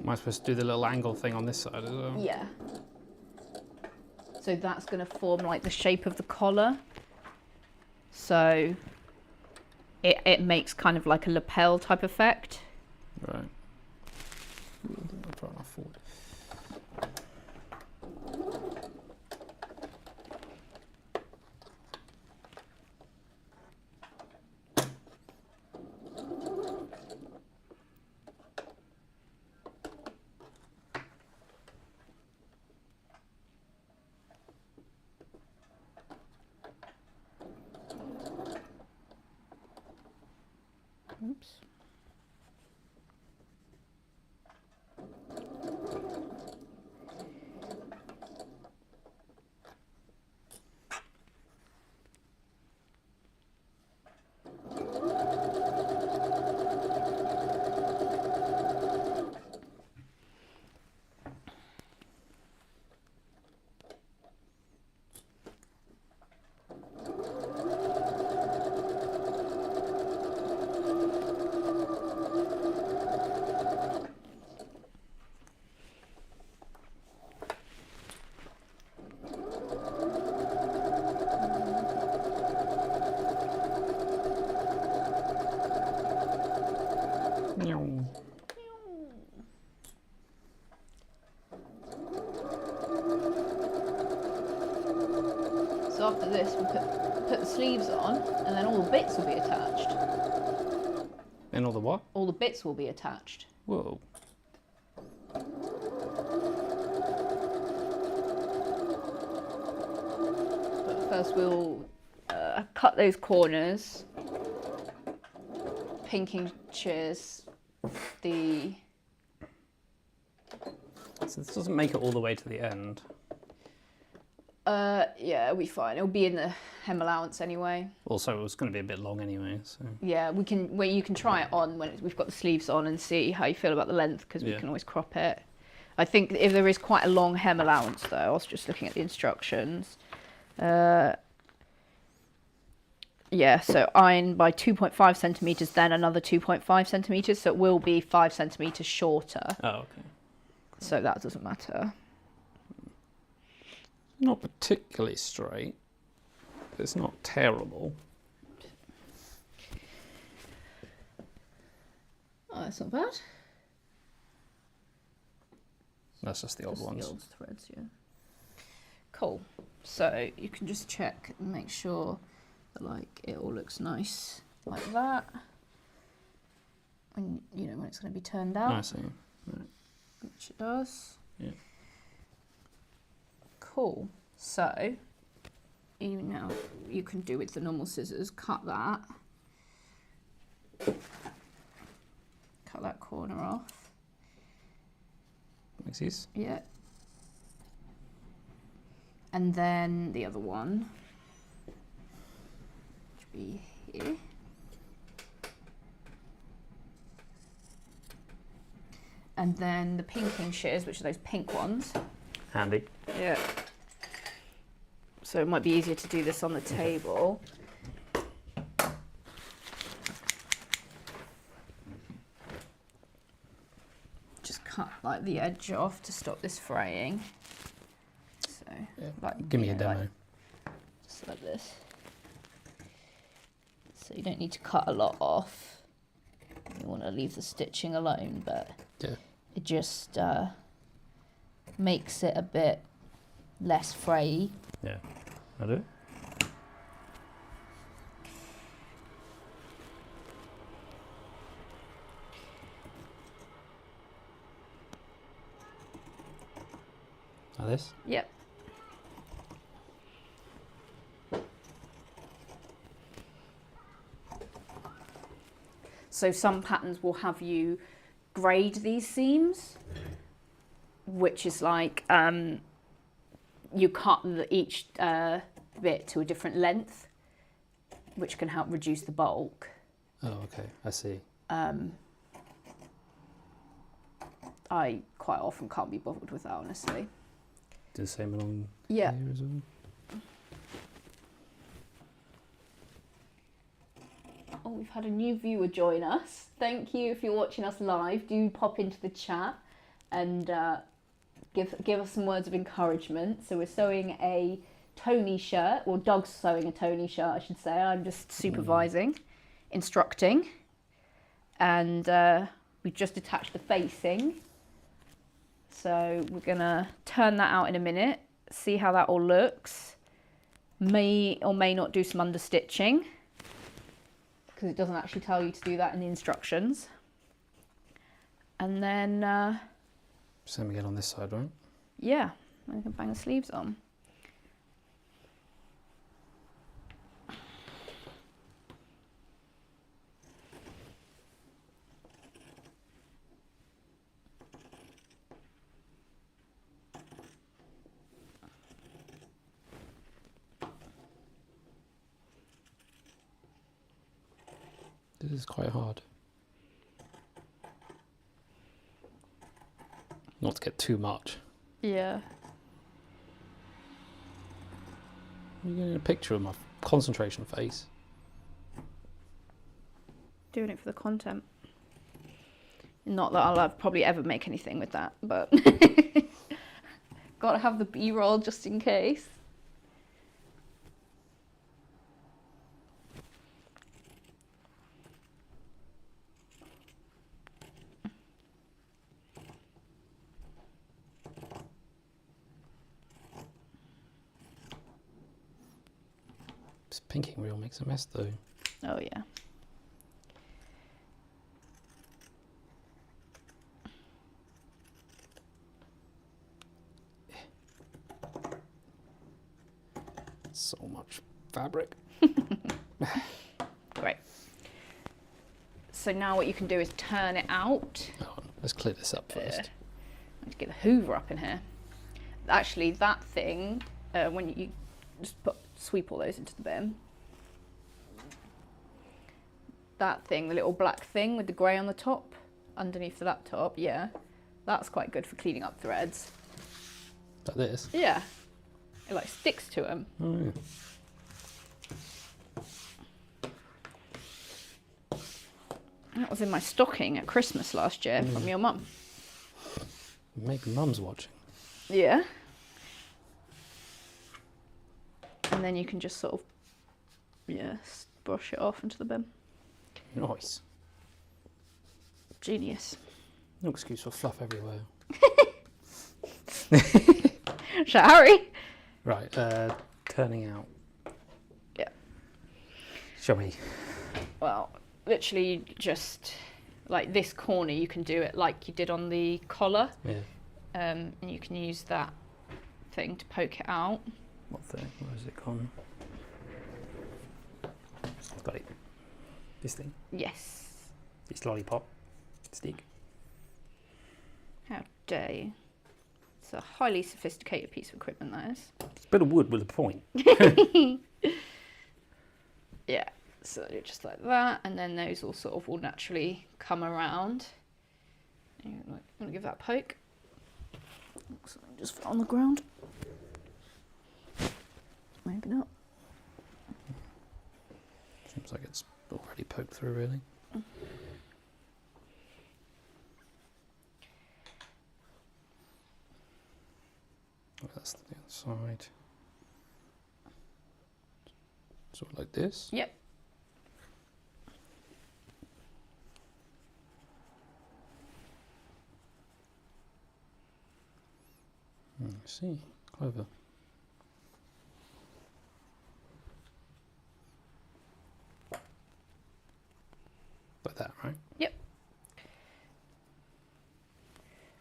Am I supposed to do the little angle thing on this side as well? Yeah. So that's going to form like the shape of the collar. So it makes kind of like a lapel type effect. Right. Far enough forward. Oops. after this, we put the sleeves on, and then all the bits will be attached. And all the what? All the bits will be attached. Whoa. But first we'll cut those corners, pinking shears the... So this doesn't make it all the way to the end. Yeah, it'll be fine. It'll be in the hem allowance anyway. Also, it was going to be a bit long anyway, so... Yeah, you can try it on when we've got the sleeves on and see how you feel about the length, because we can always crop it. I think if there is quite a long hem allowance, though, I was just looking at the instructions. Yeah, so iron by 2.5 centimetres, then another 2.5 centimetres, so it will be 5 centimetres shorter. Oh, okay. So that doesn't matter. Not particularly straight. It's not terrible. Oh, that's not bad. That's just the old ones. The old threads, yeah. Cool. So you can just check and make sure that like it all looks nice like that. And you know when it's going to be turned out. I see. Right. Which it does. Yeah. Cool. So you can do with the normal scissors, cut that corner off. Makes sense. Yeah. And then the other one should be here. And then the pinking shears, which are those pink ones. Handy. Yeah. So it might be easier to do this on the table. Just cut like the edge off to stop this fraying. So like, give me a demo. Like, just like this. So you don't need to cut a lot off. You want to leave the stitching alone, but it just makes it a bit less fray. Yeah, I do. Like this? Yep. So some patterns will have you grade these seams, which is like you cut each bit to a different length, which can help reduce the bulk. Oh, okay, I see. I quite often can't be bothered with that, honestly. Do the same along here as well? Oh, we've had a new viewer join us. Thank you if you're watching us live. Do pop into the chat and give us some words of encouragement. So we're sewing a Tony shirt, or Doug's sewing a Tony shirt, I should say. I'm just supervising, instructing, and we've just attached the facing. So we're gonna turn that out in a minute, see how that all looks. May or may not do some understitching, because it doesn't actually tell you to do that in the instructions. And then... Same again on this side, right? Yeah, I can bang the sleeves on. This is quite hard. Not to get too much. Yeah. You're getting a picture of my concentration face. Doing it for the content. Not that I'll probably ever make anything with that, but gotta have the B-roll just in case. pinking reel makes a mess though. Oh yeah. So much fabric. Great. So now what you can do is turn it out. Oh, let's clear this up first. Let's get the Hoover up in here. Actually, that thing, when you just sweep all those into the bin. That thing, the little black thing with the grey on the top, underneath the laptop, yeah, that's quite good for cleaning up threads. Like this? Yeah. It like sticks to them. Oh, yeah. That was in my stocking at Christmas last year from your mum. Maybe Mum's watching. Yeah. And then you can just sort of, yeah, brush it off into the bin. Nice. Genius. No excuse for fluff everywhere. Shall I hurry? Right, turning out. Yeah. Show me. Well, literally just like this corner, you can do it like you did on the collar. Yeah. And you can use that thing to poke it out. What thing? Where is it gone? Got it. This thing? Yes. This lollipop stick. How dare you? It's a highly sophisticated piece of equipment, that is. It's a bit of wood with a point. Yeah, so just like that, and then those all sort of will naturally come around. You want to give that a poke? Something just fell on the ground. Maybe not. Seems like it's already poked through, really. Oh, that's the inside. Sort of like this. Yep. I see. Clever. Like that, right? Yep.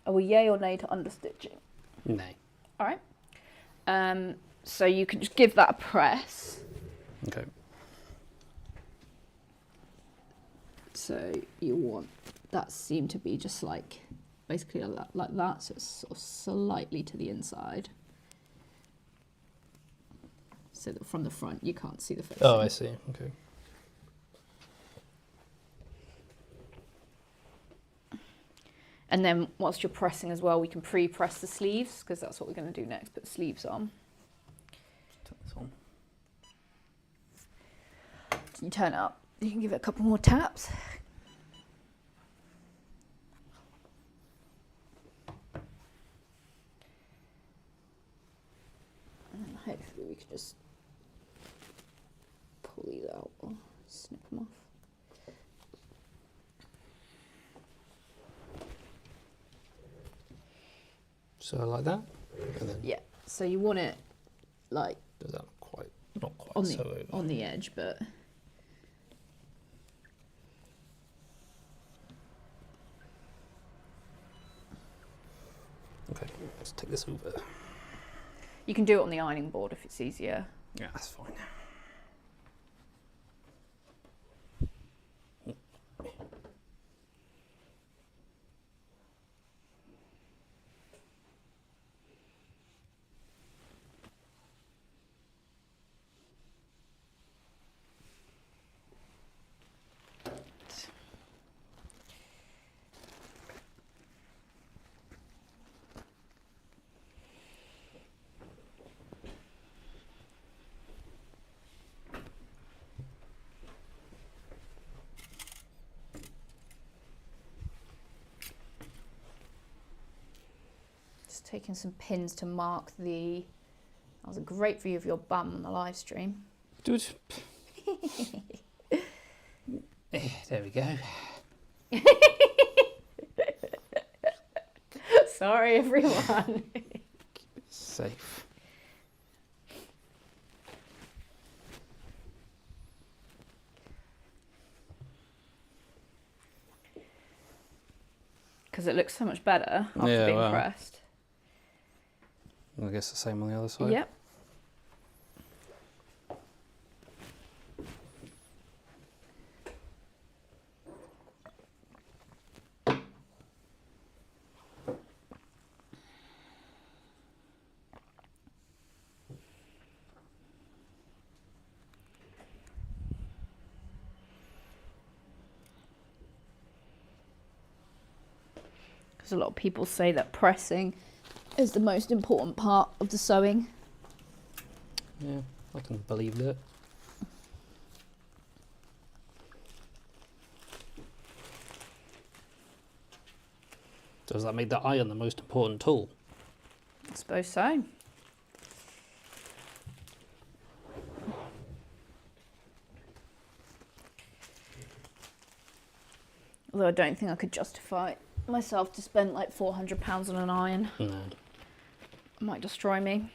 Are we yay or nay to understitching? Nay. All right. So you can just give that a press. Okay. So you want that seam to be just like basically like that, so it's sort of slightly to the inside. So that from the front you can't see the face. Oh, I see. Okay. And then whilst you're pressing as well, we can pre-press the sleeves, because that's what we're going to do next, put the sleeves on. Turn this on. You turn it up, you can give it a couple more taps. And then hopefully we can just pull these out or snip them off. So like that? And then Yeah, so you want it like does that quite, not quite on so over. on the edge, but Okay, let's take this over. you can do it on the ironing board if it's easier. Yeah, that's fine. Just taking some pins to mark the. That was a great view of your bum on the live stream. Dude. There we go. Sorry, everyone. Safe. because it looks so much better after being pressed. I guess the same on the other side. Yep. Because a lot of people say that pressing is the most important part of the sewing. Yeah, I can believe that. Does that make the iron the most important tool? I suppose so. Although I don't think I could justify myself to spend like £400 on an iron. No. It might destroy me.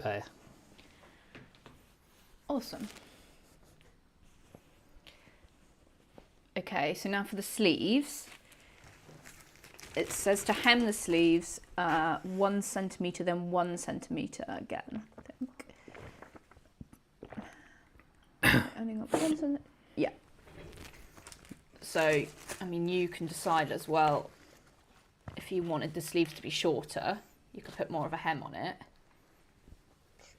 There. Awesome. Okay, so now for the sleeves. It says to hem the sleeves 1 centimetre, then 1 centimetre again, I think. Only got 1 centimetre. Yeah. So, I mean, you can decide as well if you wanted the sleeves to be shorter, you could put more of a hem on it.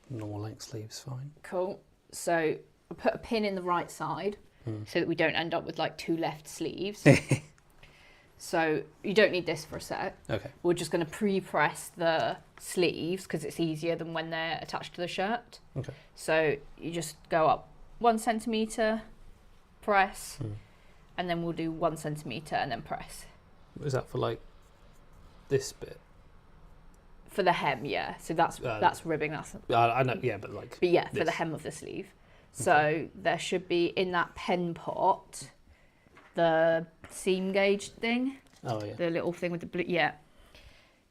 Normal length sleeves, fine. Cool. So I'll put a pin in the right side so that we don't end up with like 2 left sleeves. So you don't need this for a set. Okay. We're just going to pre-press the sleeves because it's easier than when they're attached to the shirt. Okay. So you just go up 1 centimetre, press, and then we'll do 1 centimetre and then press. Is that for like this bit? For the hem, yeah. So that's ribbing. I know, yeah, but like. But yeah, this. for the hem of the sleeve. So there should be in that pen pot the seam gauge thing. Oh yeah. The little thing with the blue. Yeah.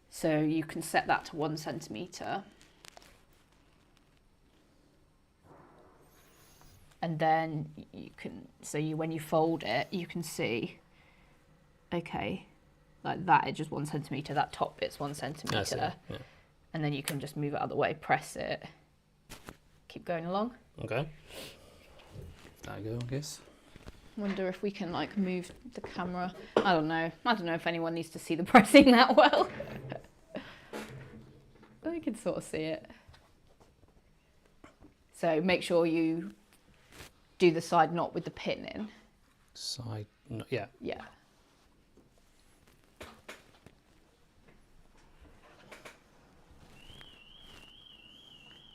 So you can set that to 1 centimetre. And then you can, when you fold it, you can see, okay, like that edge is 1 centimetre, that top bit's 1 centimetre. Yeah. And then you can just move it out of the way, press it, keep going along. Okay. There you go, I guess. Wonder if we can like move the camera. I don't know if anyone needs to see the pressing that well. I can sort of see it. So make sure you do the side knot with the pin in. Side knot, yeah. Yeah.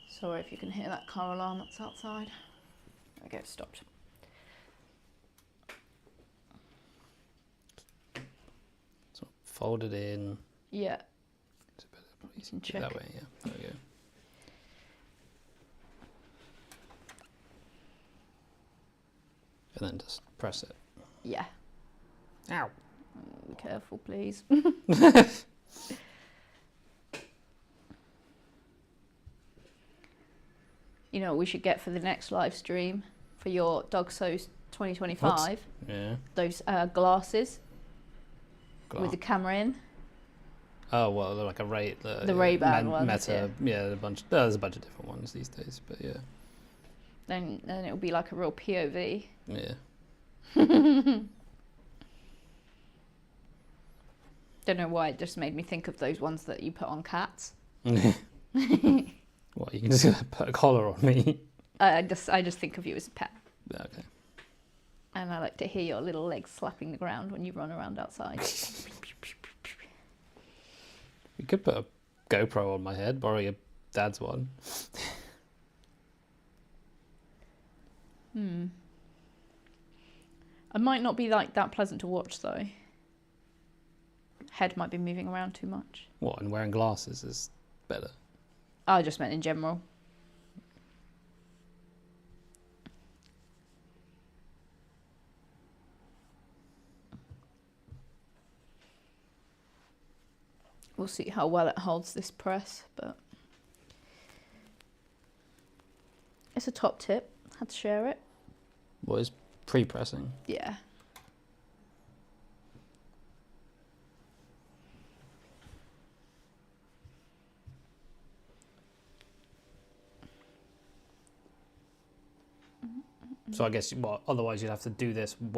Sorry if you can hear that car alarm that's outside. There we go, stopped. So fold it in. Yeah. It's better, you can check that way, yeah. There we go. And then just press it. Yeah. Ow. Be careful, please. You know what we should get for the next live stream for your Dog Sews 2025? What? Yeah. Those glasses with the camera in. Oh, well, they're like a Ray... The Ray-Ban ones, Meta, yeah, there's a bunch of different ones these days, but yeah. Then it'll be like a real POV. Yeah. Don't know why, it just made me think of those ones that you put on cats. What, you can just put a collar on me? I just think of you as a pet. Okay. And I like to hear your little legs slapping the ground when you run around outside. You could put a GoPro on my head, borrow your dad's one. I might not be like that pleasant to watch though. Head might be moving around too much. What, and wearing glasses is better? I just meant in general. We'll see how well it holds this press, but it's a top tip. Had to share it. What is pre-pressing? Yeah. So I guess otherwise you'd have to do this with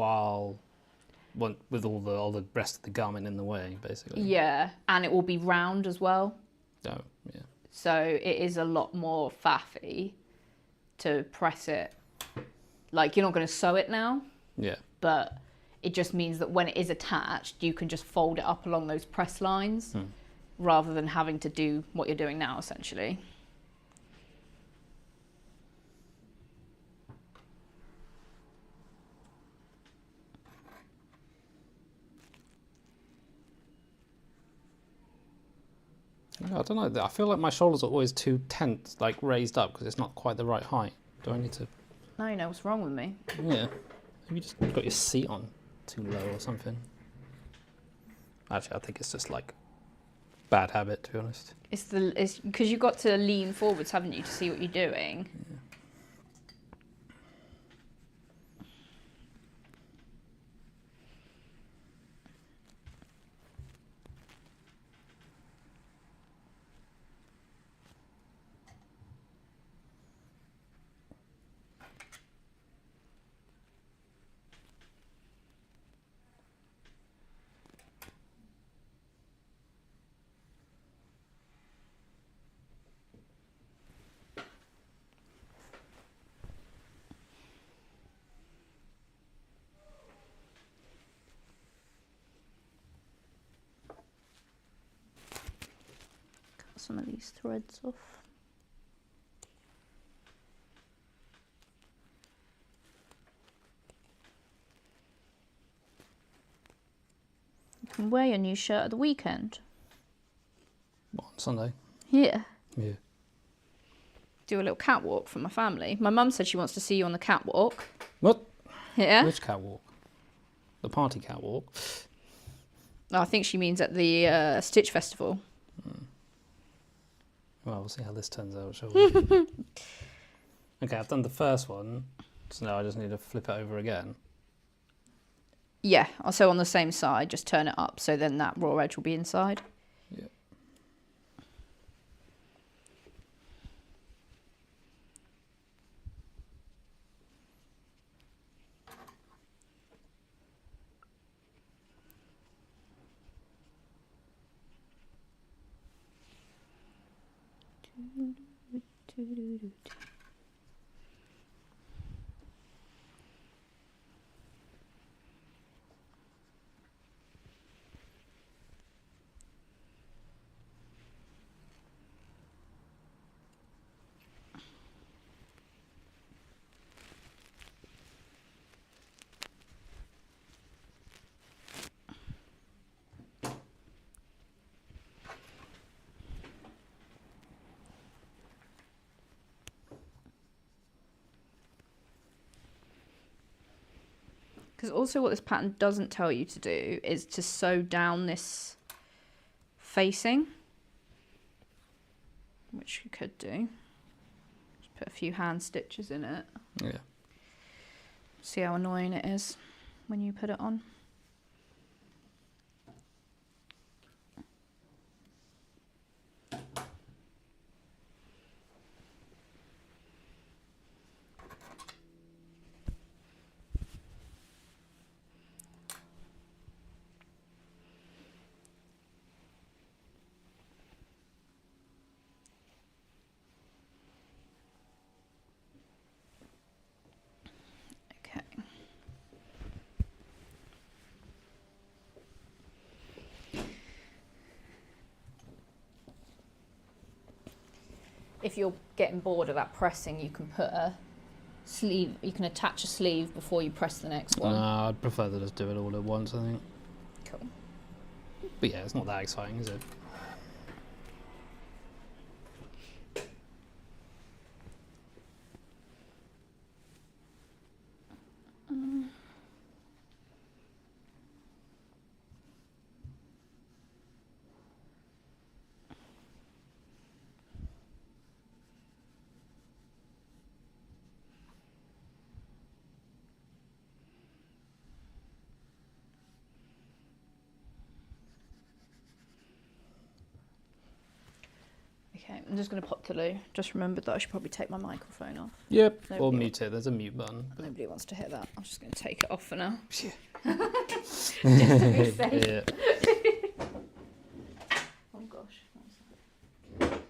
all the rest of the garment in the way, basically. Yeah, and it will be round as well. Oh, yeah. So it is a lot more faffy to press it. Like, you're not going to sew it now. Yeah. But it just means that when it is attached, you can just fold it up along those press lines rather than having to do what you're doing now, essentially. I don't know. I feel like my shoulders are always too tense, like raised up, because it's not quite the right height. Do I need to? Now you know what's wrong with me. Yeah. Maybe you just got your seat on too low or something. Actually, I think it's just like bad habit, to be honest. It's because you've got to lean forwards, haven't you, to see what you're doing. Yeah. Some of these threads off. You can wear your new shirt at the weekend. What, on Sunday? Yeah. Yeah. Do a little catwalk for my family. My mum said she wants to see you on the catwalk. What? Yeah. Which catwalk? The party catwalk? Oh, I think she means at the Stitch Festival. Well, we'll see how this turns out, shall we? Okay, I've done the first one, so now I just need to flip it over again. Yeah, also on the same side, just turn it up, so then that raw edge will be inside. Yeah. Because also what this pattern doesn't tell you to do is to sew down this facing, which you could do. Just put a few hand stitches in it. Yeah. See how annoying it is when you put it on. If you're getting bored of that pressing, you can put a sleeve, you can attach a sleeve before you press the next one. I'd prefer to just do it all at once, I think. Cool. But yeah, it's not that exciting, is it? Okay, I'm just going to pop to Lou. Just remembered that I should probably take my microphone off. Yep, or Nobody- mute it. There's a mute button. but- Nobody wants to hear that. I'm just going to take it off for now. Yeah. Just to be safe. Yeah. Oh gosh. Right,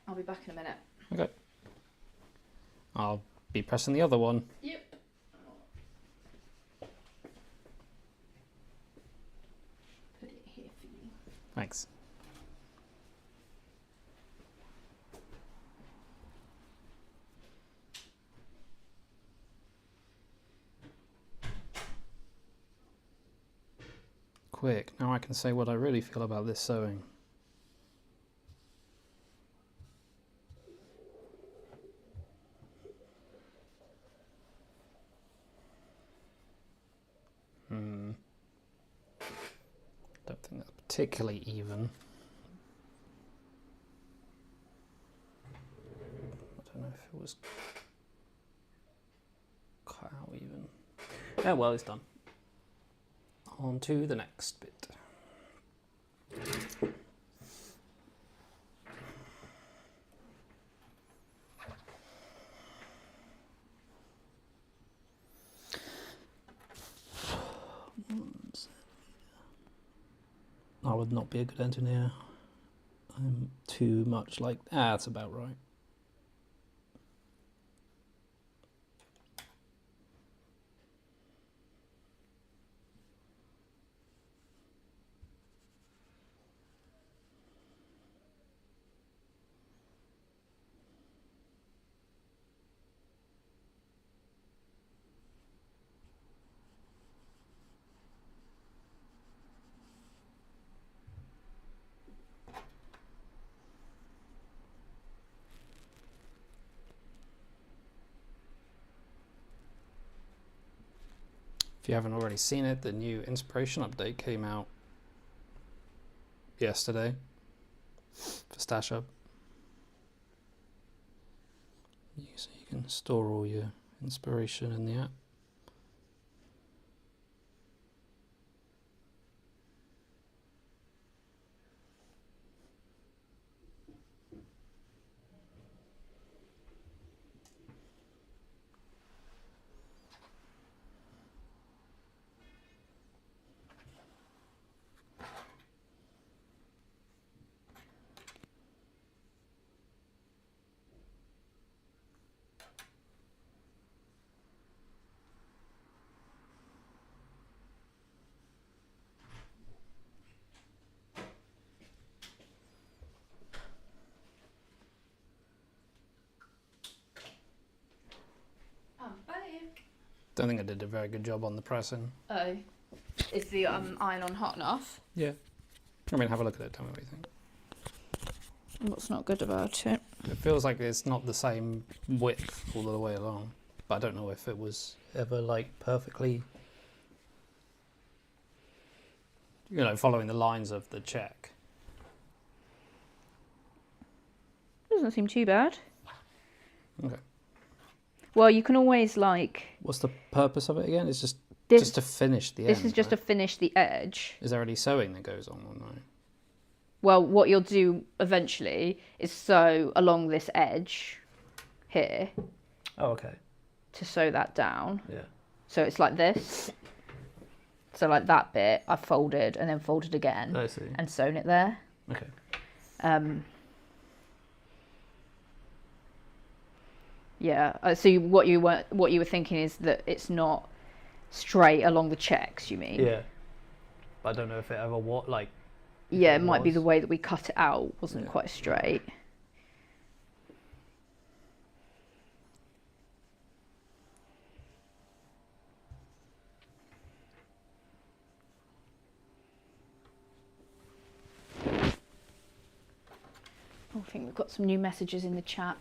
I'll be back in a minute. Okay. I'll be pressing the other one. Yep. Put it here for you. Thanks. Quick, now I can say what I really feel about this sewing. Don't think that's particularly even. I don't know if it was cut out even. Oh well, it's done. On to the next bit. I would not be a good engineer. I'm too much like, that's about right. If you haven't already seen it, the new inspiration update came out yesterday for Stash Up. So you can store all your inspiration in the app. Don't think I did a very good job on the pressing. Oh, is the iron on hot enough? Yeah. I mean, have a look at it, tell me what you think. What's not good about it? It feels like it's not the same width all the way along, but I don't know if it was ever like perfectly, you know, following the lines of the check. Doesn't seem too bad. Okay. Well, you can always like. What's the purpose of it again? It's just This, to finish the this end. is just right? to finish the edge. Is there any sewing that goes on or no? Well, what you'll do eventually is sew along this edge here Oh, okay. to sew that down. Yeah. So it's like this. So like that bit, I've folded and then folded again I see. and sewn it there. Okay. Yeah. So what you were thinking is that it's not straight along the checks. You mean? Yeah. I don't know if it ever like. Yeah, it might be was. the way that we cut it out wasn't Yeah. quite straight. Oh, I think we've got some new messages in the chat.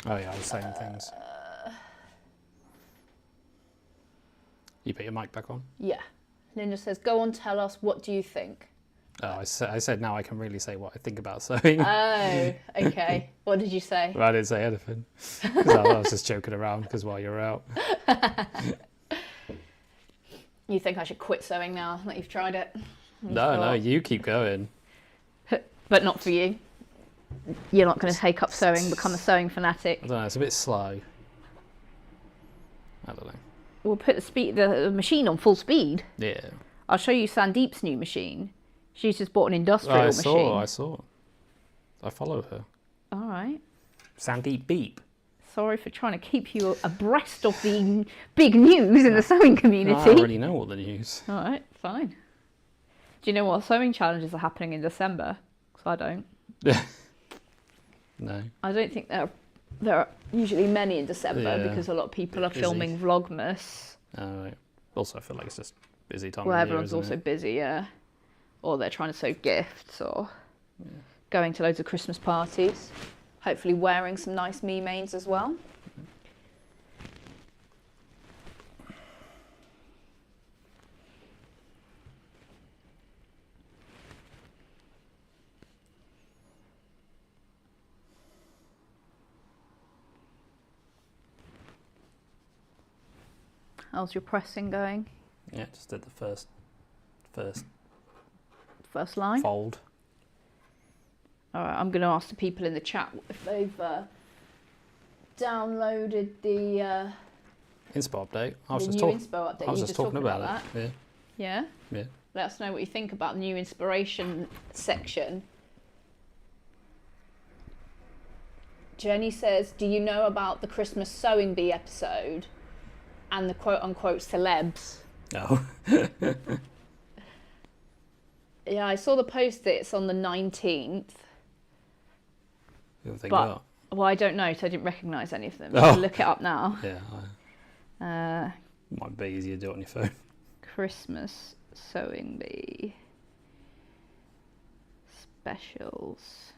Oh yeah, I was saying things. You put your mic back on? Yeah. Linda says, go on, tell us, what do you think? Oh, I said now I can really say what I think about sewing. Oh, okay. What did you say? Well, I didn't say anything. 'Cause I was just joking around because while you're out. You think I should quit sewing now that you've tried it? No, you keep going. But not for you. you're not going to take up sewing, become a sewing fanatic. I don't know, it's a bit slow. I don't know. We'll put the machine on full speed. Yeah. I'll show you Sandeep's new machine. She's just bought an industrial machine. I saw. I follow her. All right. Sandeep Beep. Sorry for trying to keep you abreast of the big news in the sewing community. I already know all the news. All right, fine. Do you know what sewing challenges are happening in December? Because I don't. No. I don't think there are usually many in December because a lot of people are busy. filming Vlogmas. Right. Also, I feel like it's just busy time. Well, of year, everyone's isn't also it? busy, yeah. Or they're trying to sew gifts or going to loads of Christmas parties. Hopefully wearing some nice me-mains as well. How's your pressing going? Yeah, just did the first First line? fold. All right, I'm going to ask the people in the chat if they've downloaded the Inspo update. I was new just Inspo update. I was You just talking about that. it. Yeah? Yeah. Let us know what you think about the new inspiration section. Jenny says, do you know about the Christmas Sewing Bee episode and the quote-unquote celebs? No. Yeah, I saw the post that it's on the 19th. Who have they But- got? Well, I don't know, so I didn't recognise any of them. Oh. I'll look it up now. Yeah. Might be easier to do it on your phone. Christmas Sewing Bee specials.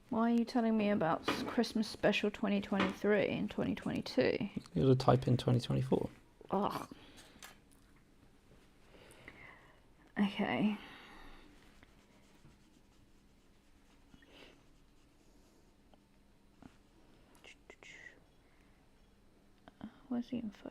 Why are you telling me about Christmas special 2023 and 2022? You gotta type in 2024. Ugh. Okay. Where's the info?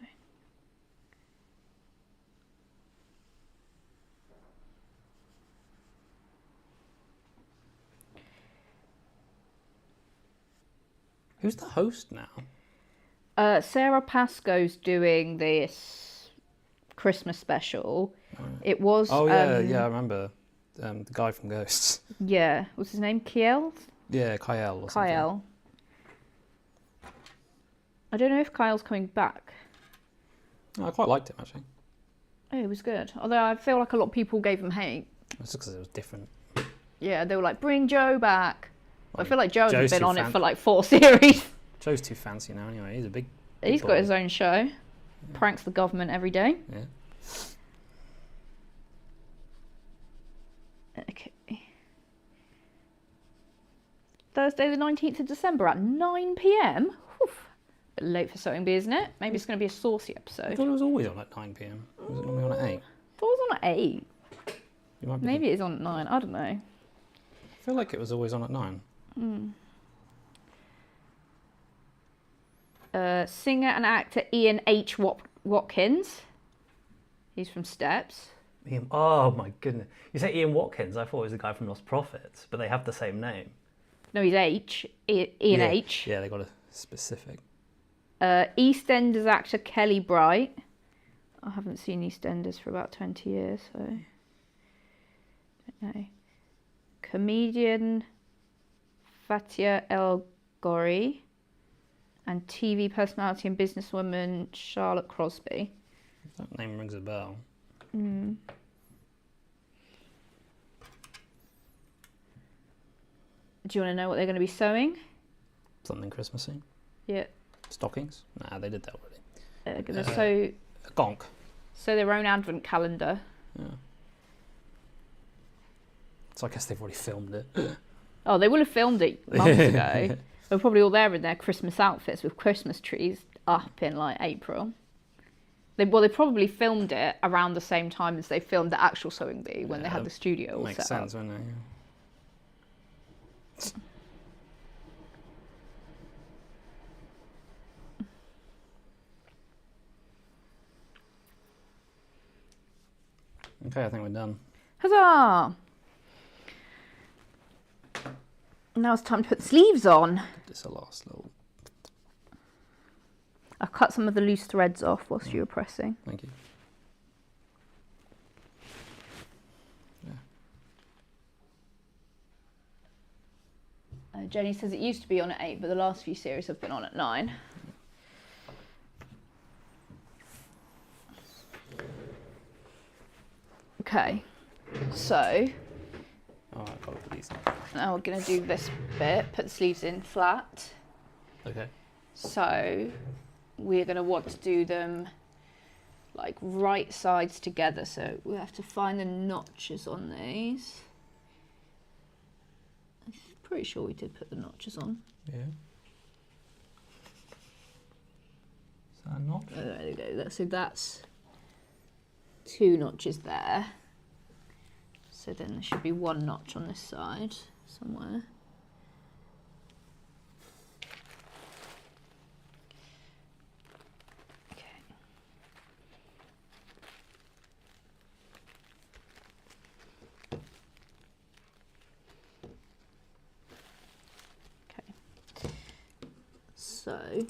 Who's the host now? Sarah Pascoe's doing this Christmas special. It was. Oh yeah, I remember. The guy from Ghosts. Yeah, what's his name? Kiel? Yeah, Kyle or something. Kyle. I don't know if Kyle's coming back. Oh, I quite liked him actually. Oh, it was good. Although I feel like a lot of people gave him hate. It's just because it was different. Yeah, they were like, bring Joe back. Well, I feel like Joe has Joe's been too on it fan- for like 4 series. Joe's too fancy now anyway. He's a big He's boy. got his own show. Pranks the government every day. Yeah. Okay. Thursday the 19th of December at 9 p.m. Bit late for Sewing Bee, isn't it? Maybe it's going to be a saucy I episode. thought it was always on at 9 p.m. Was it normally on at 8? Thought it was on at 8. You might be Maybe it is on at 9. I don't know. I feel like it was always on at 9. Singer and actor Ian H. Watkins. He's from Steps. Ian, oh my goodness. You say Ian Watkins, I thought it was the guy from Lost Prophets, but they have the same name. No, he's H. Ian yeah. H. Yeah, they got a specific. EastEnders actor Kelly Bright. I haven't seen EastEnders for about 20 years, so don't know. Comedian Fatia El Ghori and TV personality and businesswoman Charlotte Crosby. That name rings a bell. Do you want to know what they're going to be sewing? Something Christmassy. Yeah, Stockings? Nah, they did that already. they're going to sew A gonk. their own advent calendar. Yeah. So I guess they've already filmed it. Oh, they will have filmed it months ago. They're probably all there in their Christmas outfits with Christmas trees up in like April. They probably filmed it around the same time as they filmed the actual Sewing Bee when they had the studio all Makes set sense, up. wouldn't it? Okay, I think we're done. Huzzah! Now it's time to put the sleeves on. Just a last little. I've cut some of the loose threads off whilst you were pressing. Thank you. Jenny says it used to be on at 8, but the last few series have been on at 9. Okay, so Oh, I've got to put these in. now we're going to do this bit, put the sleeves in flat. Okay. So we're going to want to do them like right sides together. So we have to find the notches on these. I'm pretty sure we did put the notches on. Yeah. Is that a notch? Oh, there we go. So that's 2 notches there. So then there should be 1 notch on this side somewhere. Okay. Okay. So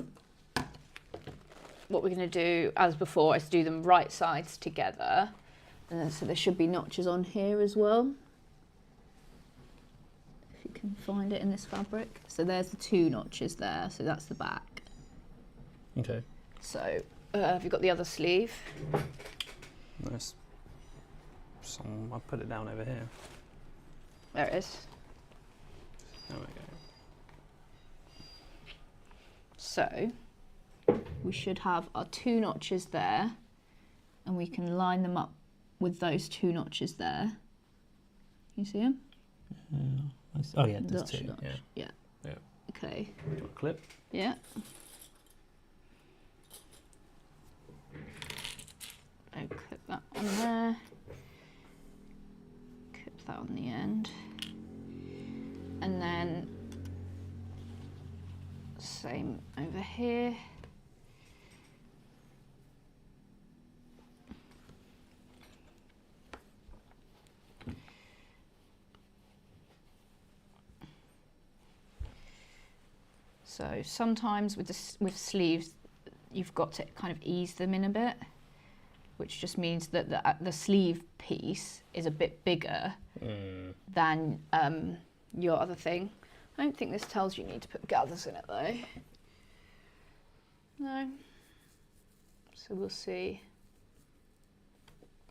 what we're going to do, as before, is do them right sides together. And then, so there should be notches on here as well, if you can find it in this fabric. So there's the 2 notches there, so that's the back. Okay. So have you got the other sleeve? Nice. I'll put it down over here. There it is. There we go. So we should have our 2 notches there, and we can line them up with those 2 notches there. You see them? Oh yeah, there's Notch, 2. notch. Yeah. Yeah. Yeah. Okay. Do you want a clip? Yeah. I'll clip that on there. Clip that on the end. And then same over here. So sometimes with sleeves, you've got to kind of ease them in a bit, which just means that the sleeve piece is a bit bigger than your other thing. I don't think this tells you need to put gathers in it though. No. So we'll see.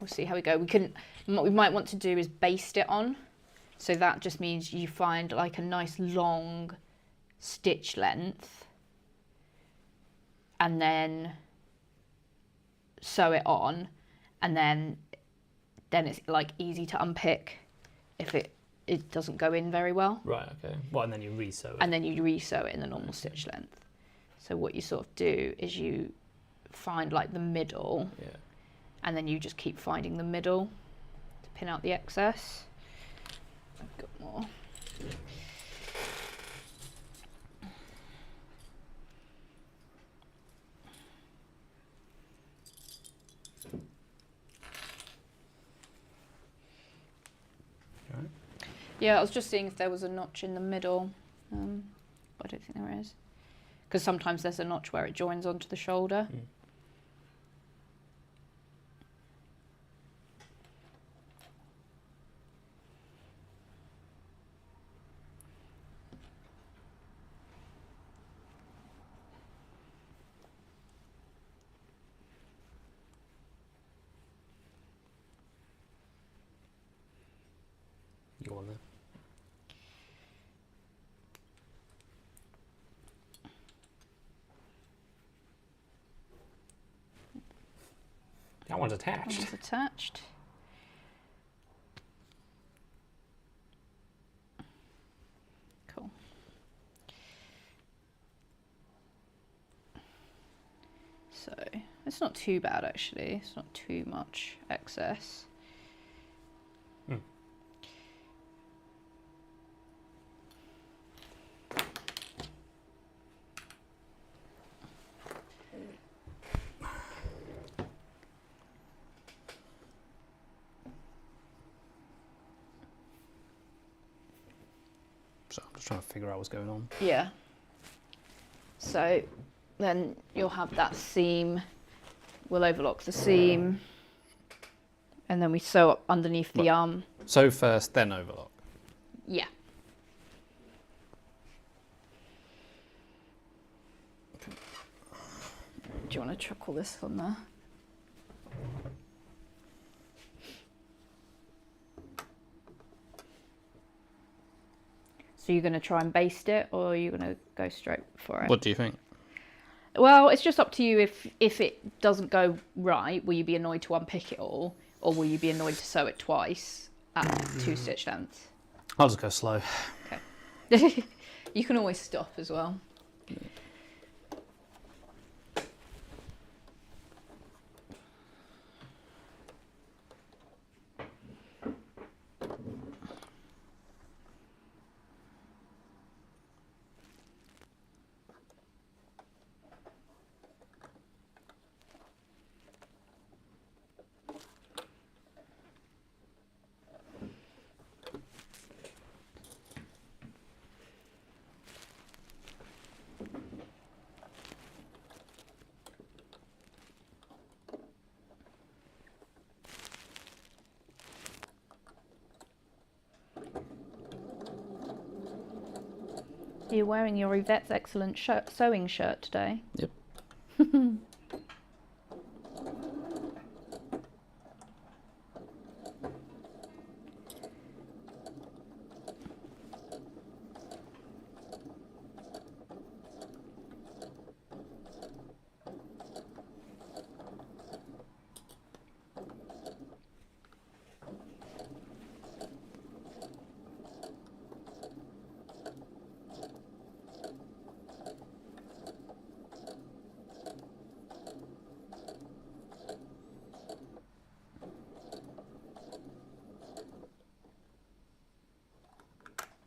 We'll see how we go. What we might want to do is baste it on. So that just means you find like a nice long stitch length and then sew it on, and then it's like easy to unpick if it doesn't go in very well. Right, okay. Well, and then you re-sew it. And then you re-sew it in the normal stitch length. So what you sort of do is you find like the middle, and then you just keep finding the middle to pin out the excess. I've got more. Yeah, I was just seeing if there was a notch in the middle, but I don't think there is. Because sometimes there's a notch where it joins onto the shoulder. You want there? That one's attached. That one's attached. Cool. So it's not too bad actually. It's not too much excess. Just trying to figure out what's going on. Yeah. So then you'll have that seam. We'll overlock the seam. And then we sew up underneath the arm. Sew first, then overlock. Yeah. Do you want to chuck all this on there? So you're going to try and baste it, or are you going to go straight for it? What do you think? Well, it's just up to you. If it doesn't go right, will you be annoyed to unpick it all, or will you be annoyed to sew it twice at 2 stitch lengths? I'll just go slow. Okay. You can always stop as well. You're wearing your Yvette's excellent sewing shirt today. Yep.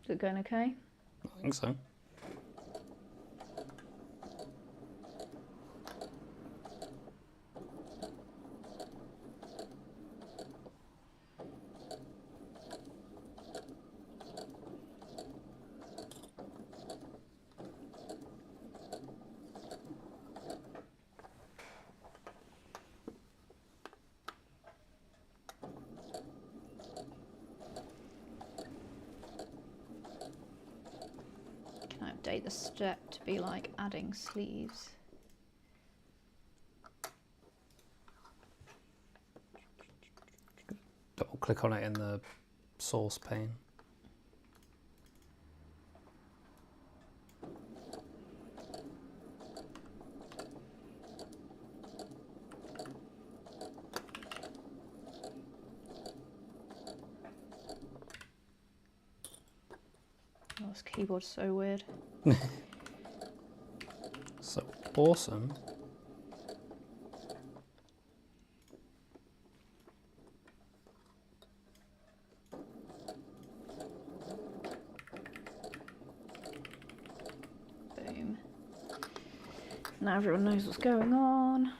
Is it going okay? I think so. Can I update the step to be like adding sleeves? Double click on it in the source pane. Oh, this keyboard's so weird. So awesome. Boom. Now everyone knows what's going on.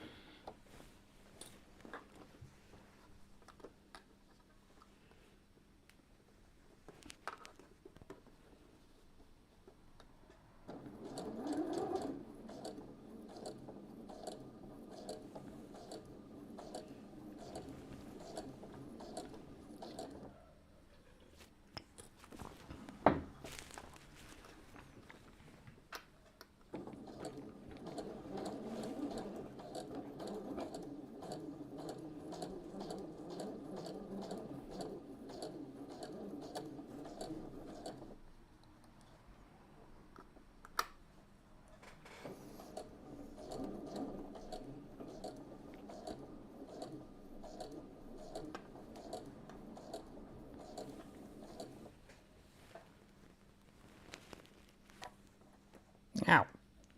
Ow.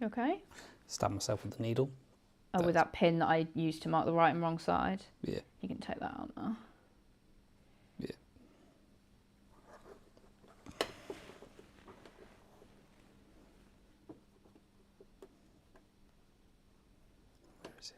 Okay. Stabbed myself with the needle. Oh, with that pin that I used to mark the right and wrong side. Yeah. You can take that out now. Yeah. Where is it?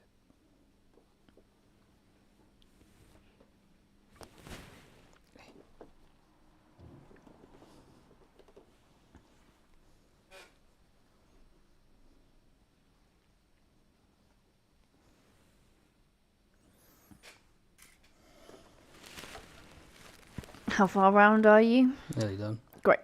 How far round are you? Nearly done. Great.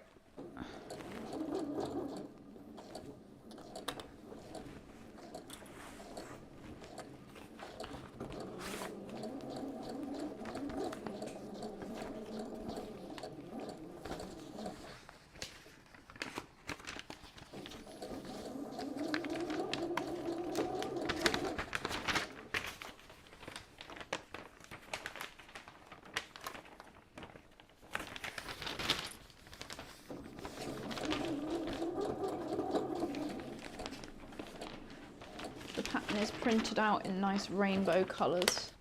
The pattern is printed out in nice rainbow colours.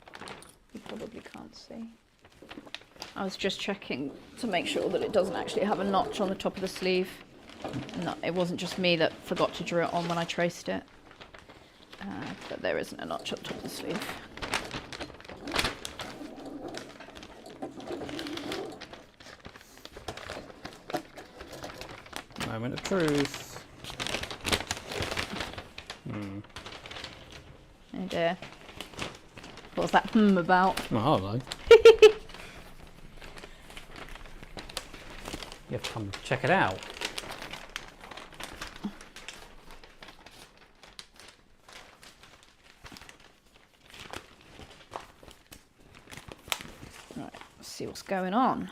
You probably can't see. I was just checking to make sure that it doesn't actually have a notch on the top of the sleeve. No, it wasn't just me that forgot to draw it on when I traced it. But there isn't a notch at the top of the sleeve. Moment of truth. Oh dear. What was that about? Oh, I don't know. You have to come check it out. Right, let's see what's going on.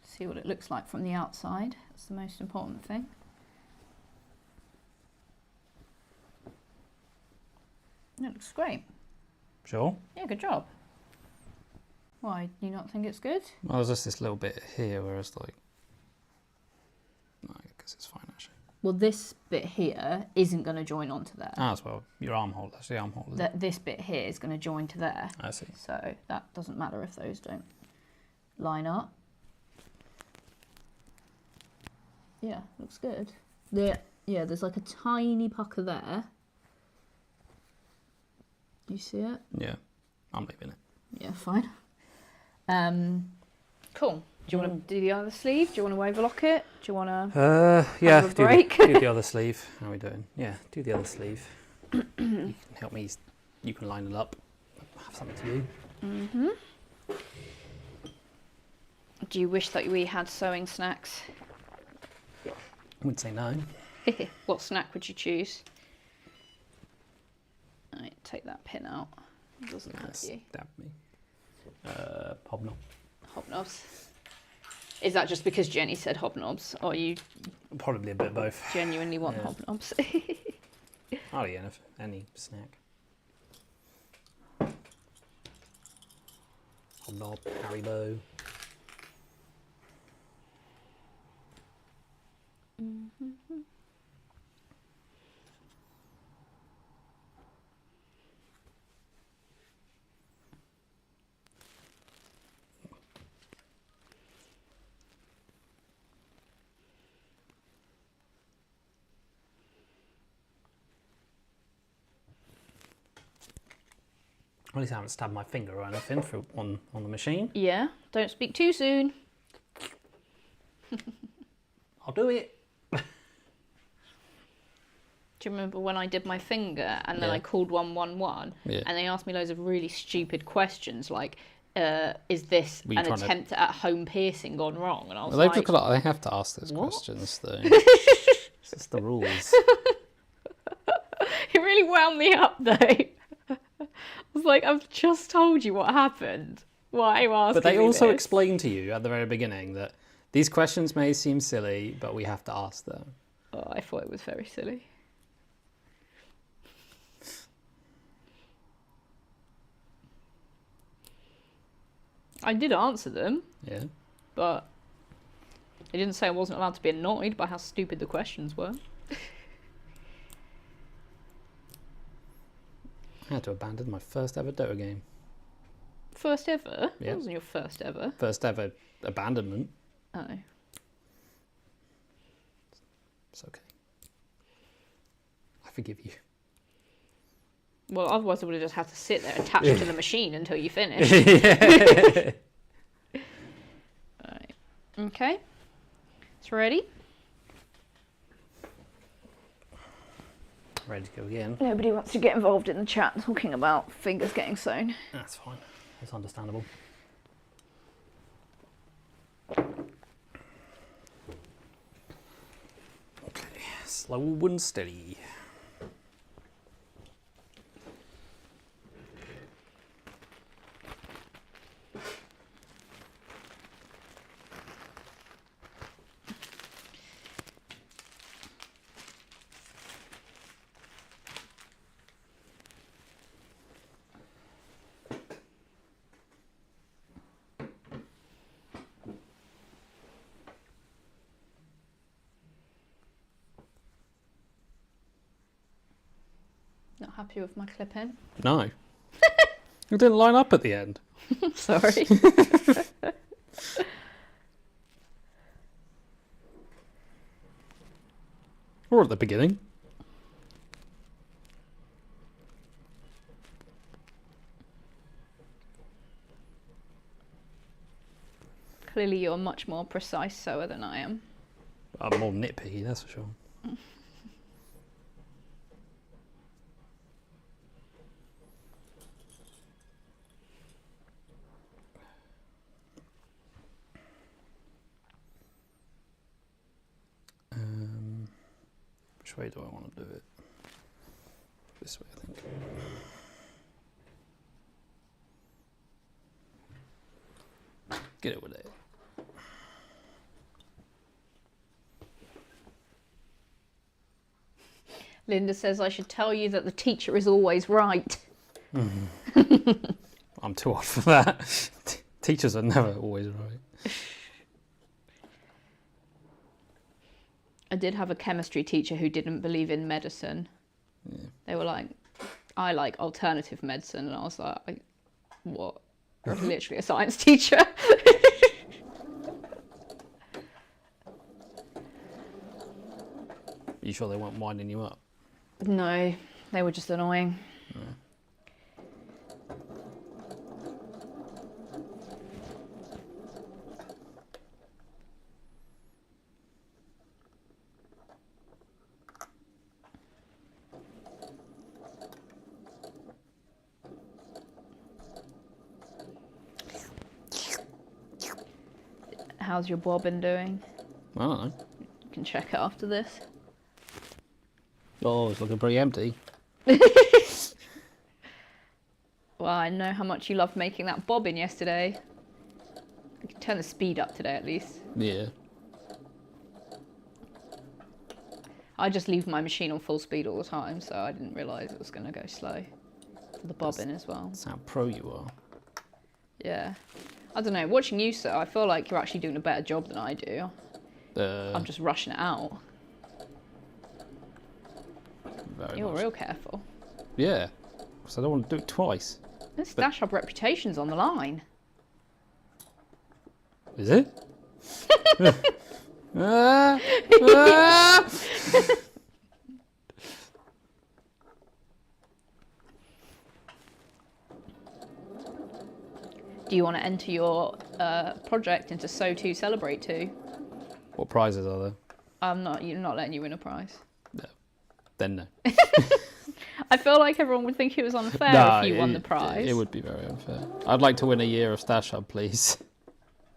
See what it looks like from the outside. That's the most important thing. It looks great. Sure. Yeah, good job. Why, do you not think it's good? Well, there's just this little bit here where it's like... No, I guess it's fine, actually. Well, this bit here isn't going to join onto there. Ah, as well. Your armhole. That's the armhole, isn't it? This bit here is going to join to there. I see. So that doesn't matter if those don't line up. Yeah, looks good. There's like a tiny pucker there. You see it? Yeah. I'm leaving it. Yeah, fine. Cool. Do you want to do the other sleeve? Do you want to overlock it? Do you want to yeah, have a break? do the other sleeve. How are we doing? Yeah, do the other sleeve. You can help me. You can line it up. Have something to do. Mm-hmm. Do you wish that we had sewing snacks? I wouldn't say no. What snack would you choose? Right, take that pin out. It doesn't hurt you. Stab me. Hobnob. Hobnobs. Is that just because Jenny said hobnobs, or you Probably a bit of both. genuinely want Yeah. hobnobs? Oh yeah, any snack. Hobnob, Haribo. At least I haven't stabbed my finger or anything on the machine. Yeah, don't speak too soon. I'll do it. Do you remember when I did my finger and then Yeah. I called 111 Yeah. and they asked me loads of really stupid questions like, is this Were you an trying to- attempt at home piercing gone wrong? And I was Well, like, they have to ask those What? questions though. It's just the rules. it really wound me up though. I was like, I've just told you what happened. Why are you asking But they me also this? explained to you at the very beginning that these questions may seem silly, but we have to ask them. Oh, I thought it was very silly. I did answer them, Yeah. but they didn't say I wasn't allowed to be annoyed by how stupid the questions were. I had to abandon my first ever Dota game. First ever? Yeah. That wasn't your first ever. First ever abandonment. Oh. It's okay. I forgive you. Well, otherwise I would have just had to sit there attached to the machine until you finish. Yeah. Right. Okay. It's ready. Ready to go again. Nobody wants to get involved in the chat talking about fingers getting sewn. That's fine. That's understandable. Okay, slow and steady. Not happy with my clip-in? No. It didn't line up at the end. Sorry. Or at the beginning. Clearly you're a much more precise sewer than I am. I'm more nitpicky, that's for sure. Which way do I want to do it? This way, I think. Get it with it. Linda says I should tell you that the teacher is always right. I'm too old for that. Teachers are never always right. I did have a chemistry teacher who didn't believe in medicine. Yeah. They were like, I like alternative medicine. And I was like, what? You're literally a science teacher. You sure they weren't winding you up? No, they were just annoying. Yeah. How's your bobbin doing? I don't know. You can check it after this. Oh, it's looking pretty empty. Well, I know how much you loved making that bobbin yesterday. You can turn the speed up today at least. Yeah. I just leave my machine on full speed all the time, so I didn't realise it was going to go slow. For the bobbin as well. That's how pro you are. Yeah. I don't know, watching you, sir, I feel like you're actually doing a better job than I do. I'm just rushing it out. You're real careful. Yeah, because I don't want to do it twice. This Stash Hub reputation's on the line. Is it? Ah, ah. Do you want to enter your project into Sew 2 Celebrate 2? What prizes are there? You're not letting you win a prize. No. Then no. I feel like everyone would think it was unfair Nah, if you won the prize. It would be very unfair. I'd like to win a year of Stash Hub, please.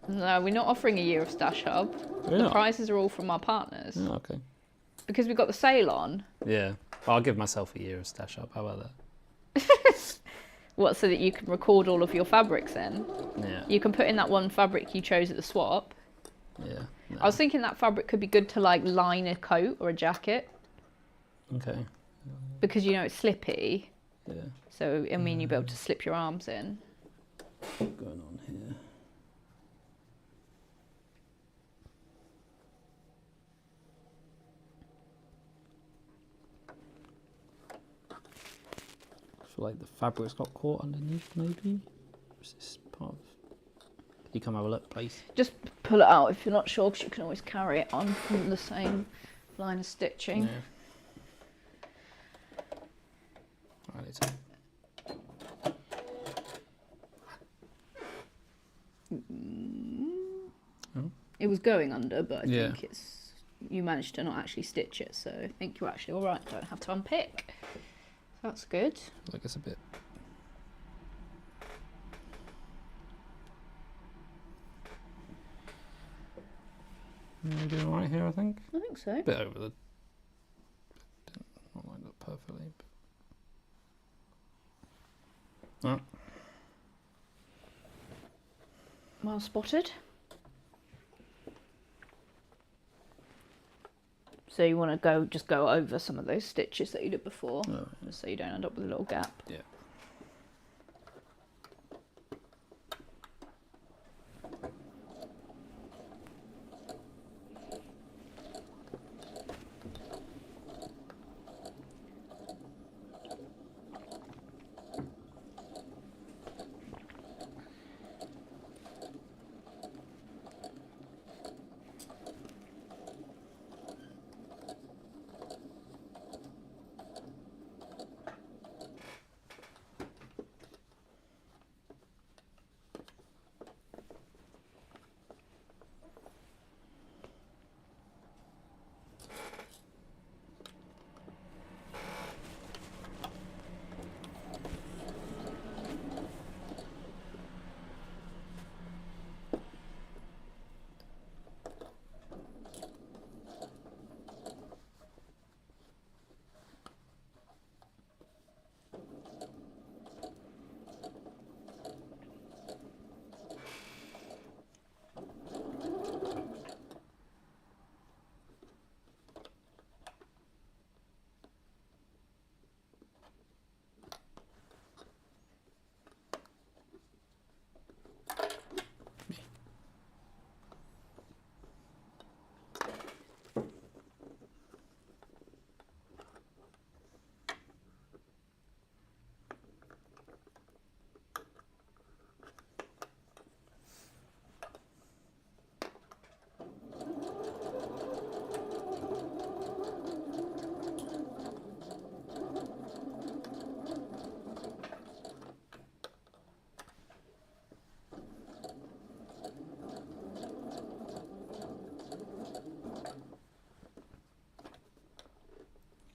No, we're not offering a year of Stash Hub. We're The not? prizes are all from our partners. Oh, okay. Because we've got the sale on. Yeah. I'll give myself a year of Stash Hub. How about that? What, so that you can record all of your fabrics in? Yeah. You can put in that one fabric you chose at the swap. Yeah. No. I was thinking that fabric could be good to like line a coat or a jacket. Okay. Because you know it's slippy. Yeah. So, I mean, you'll be able to slip your arms in. What's going on here? I feel like the fabric's got caught underneath, maybe? Or is this part of... Can you come have a look, please? Just pull it out if you're not sure, because you can always carry it on from the same line of stitching. Yeah. Right, it's... It was going under, but I Yeah. think it's you managed to not actually stitch it, so I think you're actually all right. Don't have to unpick. That's good. Like it's a bit. We're doing all right here, I think. I think so. Bit over the. Not lined up perfectly. But... Oh. Well spotted. So you want to just go over some of those stitches that you did before, just so you don't end up with a little gap. Yeah.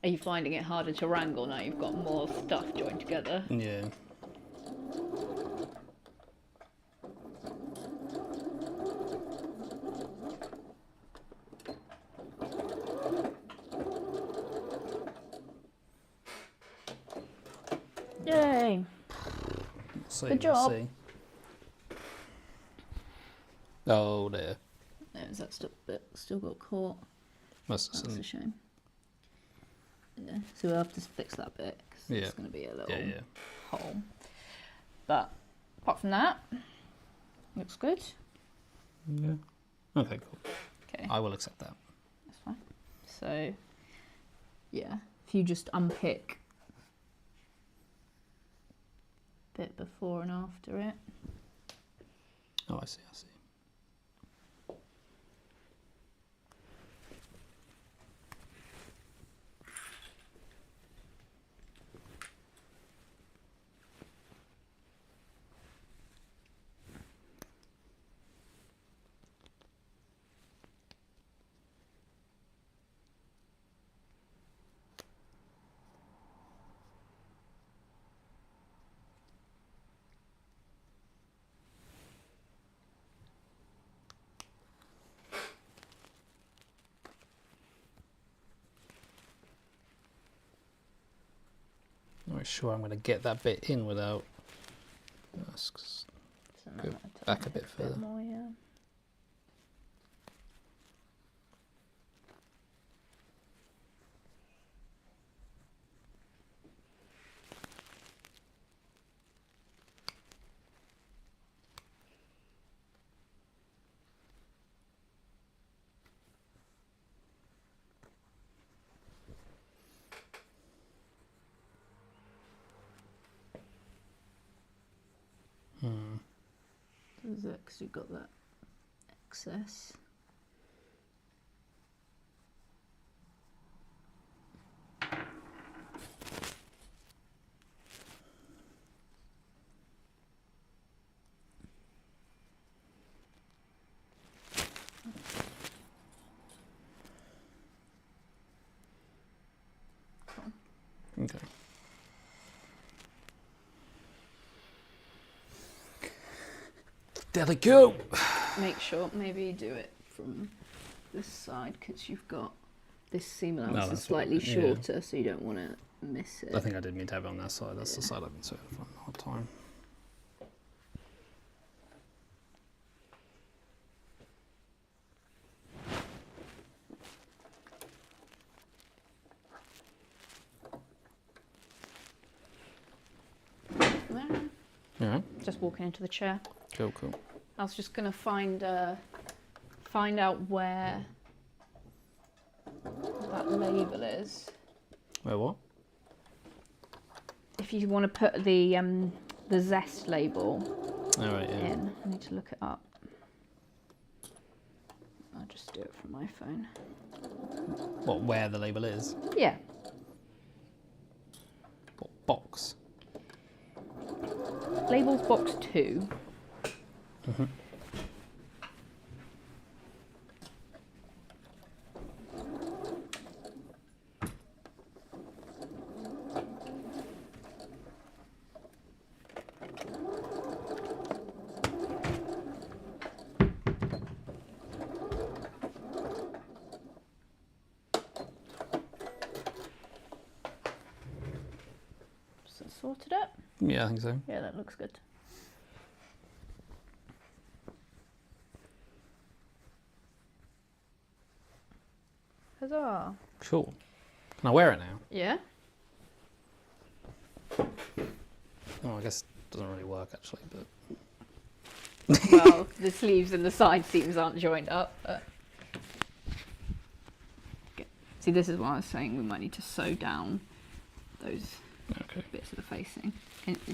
Are you finding it harder to wrangle now you've got more stuff joined together? Yeah. Yay! See, Good job. See. Oh dear. There's that still got caught. That's a shame. Yeah, so we'll have to fix that bit because it's going to be a little hole. But apart from that, looks good. Yeah. Okay, cool. Okay. I will accept that. That's fine. So, yeah, if you just unpick bit before and after it. Oh, I see. Not sure I'm going to get that bit in without. Go back a bit further. More, yeah. Is it because you've got that excess? Okay. There they go. Make sure maybe do it from this side because you've got this seam allowance is that's slightly what- yeah. shorter, so you don't want to miss it. I think I did mean to have it on that side. That's the side I've been sewing for the whole time. There. Yeah. Just walking into the chair. Cool. I was just gonna find out where that label is. Where what? If you want to put the zest label All right. Yeah. in, I need to look it up. I'll just do it from my phone. What? Where the label is? Yeah. What box? Labels box 2. Is that sorted up? Yeah, I think so. Yeah, that looks good. Huzzah. Cool. Can I wear it now? Yeah. Oh, I guess it doesn't really work actually, but Well, the sleeves and the side seams aren't joined up. But... Okay. See, this is what I was saying. We might need to sew down those okay. bits of the facing.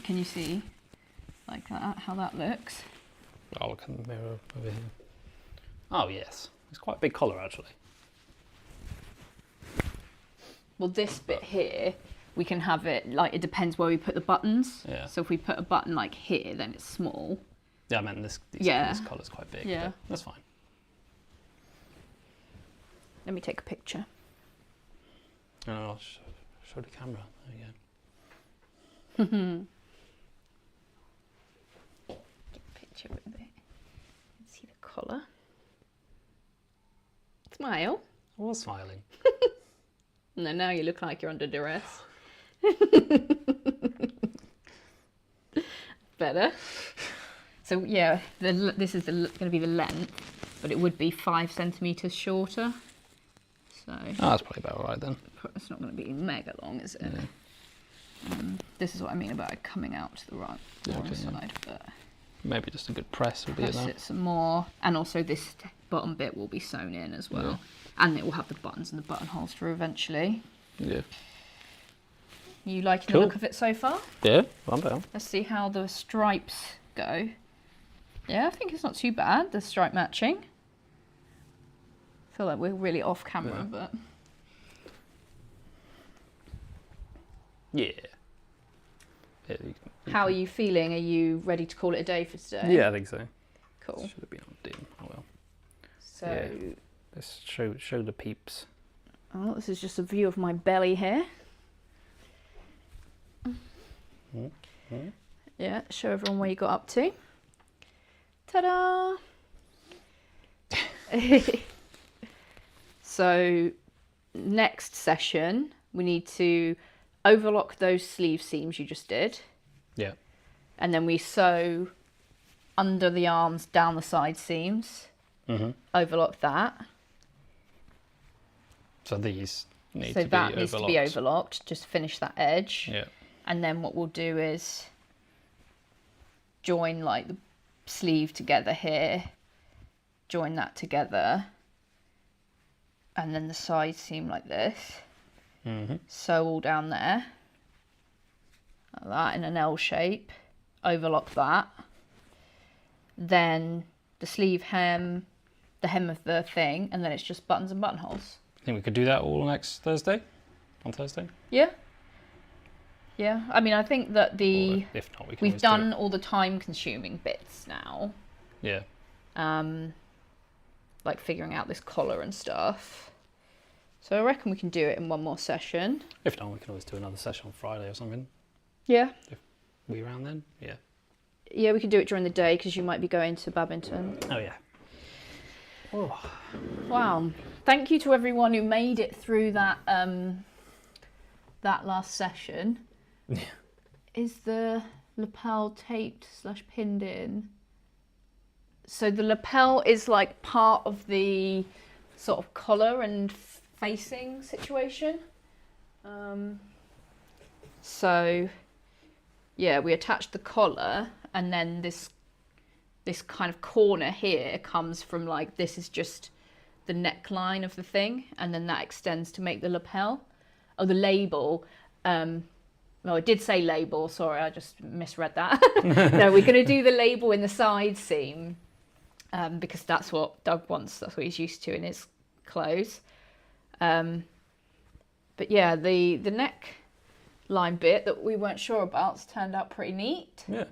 Can you see, like that, how that looks? I'll look in the mirror over here. Oh yes, it's quite a big collar actually. Well, this bit here, we can have it, like, it depends where we put the buttons. Yeah. So if we put a button, like, here, then it's small. Yeah, I meant this collar's quite big. Yeah. But that's fine. Let me take a picture. And I'll show the camera. There you Get a picture with it. See the collar. Smile. go. I was smiling. No, now you look like you're under duress. Better. So yeah, this is going to be the length, but it would be 5 centimeters shorter. So Oh, that's probably about right then. it's not going to be mega long, is it? Yeah. This is what I mean about it coming out to the right Yeah, wrong okay, yeah. side. But Maybe just a good press would be press enough. it some more, and also this bottom bit will be sewn in as well, Yeah. and it will have the buttons and the buttonholes for eventually. Yeah. You liking Cool. the look of it so far? Yeah, I'm down. Let's see how the stripes go. Yeah, I think it's not too bad, the stripe matching. I feel like we're really off camera, Yeah. but Yeah. Yeah, how are you feeling? Are you ready to call it a day for today? yeah, I think so. Cool. Should have been on dim. Oh well. So, Yeah. Let's show the peeps. oh, this is just a view of my belly here. Mm-hmm. Yeah, show everyone where you got up to. Ta-da! So, next session, we need to overlock those sleeve seams you just did. Yeah. And then we sew under the arms down the side seams. Mm-hmm. Overlock that. So these need So to that be needs overlocked. to be overlocked. Just finish that edge. Yeah. And then what we'll do is join like the sleeve together here, join that together, and then the side seam like this. Mm-hmm. Sew all down there, like that in an L shape, overlock that. Then the sleeve hem, the hem of the thing, and then it's just buttons and buttonholes. I think we could do that all next Thursday. On Thursday. Yeah. Yeah, I mean, I think that Or if not, we can. we've always do done all the time-consuming bits now. it. Yeah. Like figuring out this collar and stuff. So I reckon we can do it in one more session. If not, we can always do another session on Friday or something. Yeah. We around then? Yeah. Yeah, we could do it during the day because you might be going to badminton. Oh yeah. Oh. Wow. Thank you to everyone who made it through that that last session. Yeah. Is the lapel taped / pinned in? So the lapel is like part of the sort of collar and facing situation. So yeah, we attached the collar, and then this kind of corner here comes from like, this is just the neckline of the thing, and then that extends to make the lapel. Oh, the label. Well, it did say label, sorry, I just misread that. No, we're going to do the label in the side seam, because that's what Doug wants, that's what he's used to in his clothes. But yeah, the neck line bit that we weren't sure about turned out pretty neat. Yeah.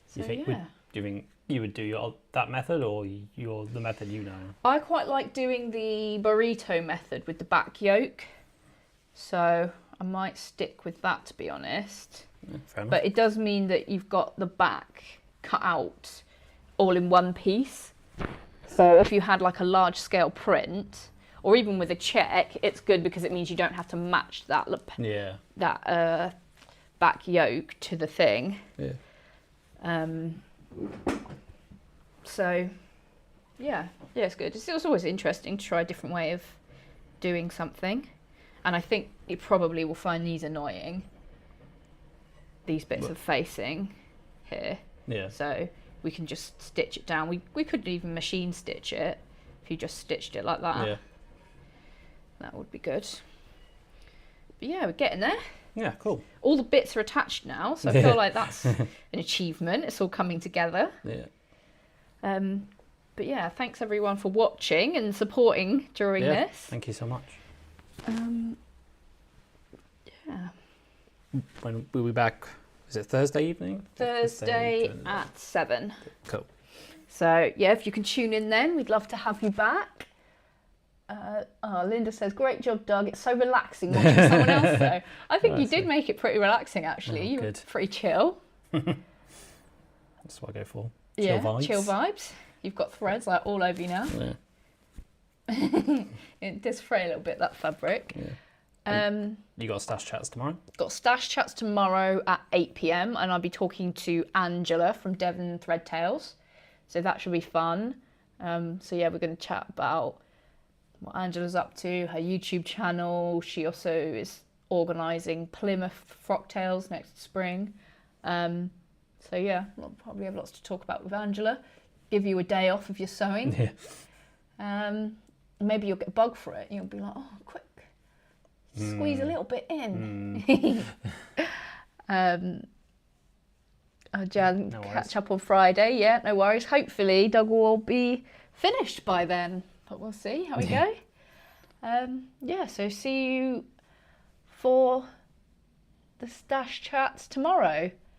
So, You think yeah. do you think you would do that method, or the method you know? I quite like doing the burrito method with the back yoke, so I might stick with that, to be honest. Yeah, fair enough. But it does mean that you've got the back cut out all in one piece. So if you had like a large scale print, or even with a check, it's good because it means you don't have to match that Yeah. back yoke to the thing. Yeah. So yeah, it's good. It's always interesting to try a different way of doing something, and I think you probably will find these annoying, these bits of facing here. Yeah. So we can just stitch it down. We could even machine stitch it if you just stitched it like that. Yeah. That would be good. But yeah, we're getting there. Yeah. Cool. All the bits are attached now, so I feel like that's an achievement. It's all coming together. Yeah. But yeah, thanks everyone for watching and supporting during this. Thank you so much. Yeah. When we'll be back, is it Thursday evening? Thursday at 7. Cool. So yeah, if you can tune in then, we'd love to have you back. Linda says, great job, Doug. It's so relaxing watching someone else though. I think you did make it pretty relaxing actually. You were pretty chill. That's what I go for. Yeah, Chill vibes. chill vibes. You've got threads like all over you now. Yeah. It does fray a little bit, that fabric. Yeah. You got stash chats tomorrow? Got stash chats tomorrow at 8 p.m. and I'll be talking to Angela from Devon Thread Tales. So that should be fun. So yeah, we're going to chat about what Angela's up to, her YouTube channel. She also is organising Plymouth Frock Tales next spring. So yeah, we'll probably have lots to talk about with Angela. Give you a day off if you're sewing. Yeah. Maybe you'll get a bug for it. You'll be like, oh, quick, squeeze a little bit in. Jan, No worries. catch up on Friday. Yeah, no worries. Hopefully Doug will be finished by then, but we'll see how we go. Yeah, so see you for the stash chats tomorrow.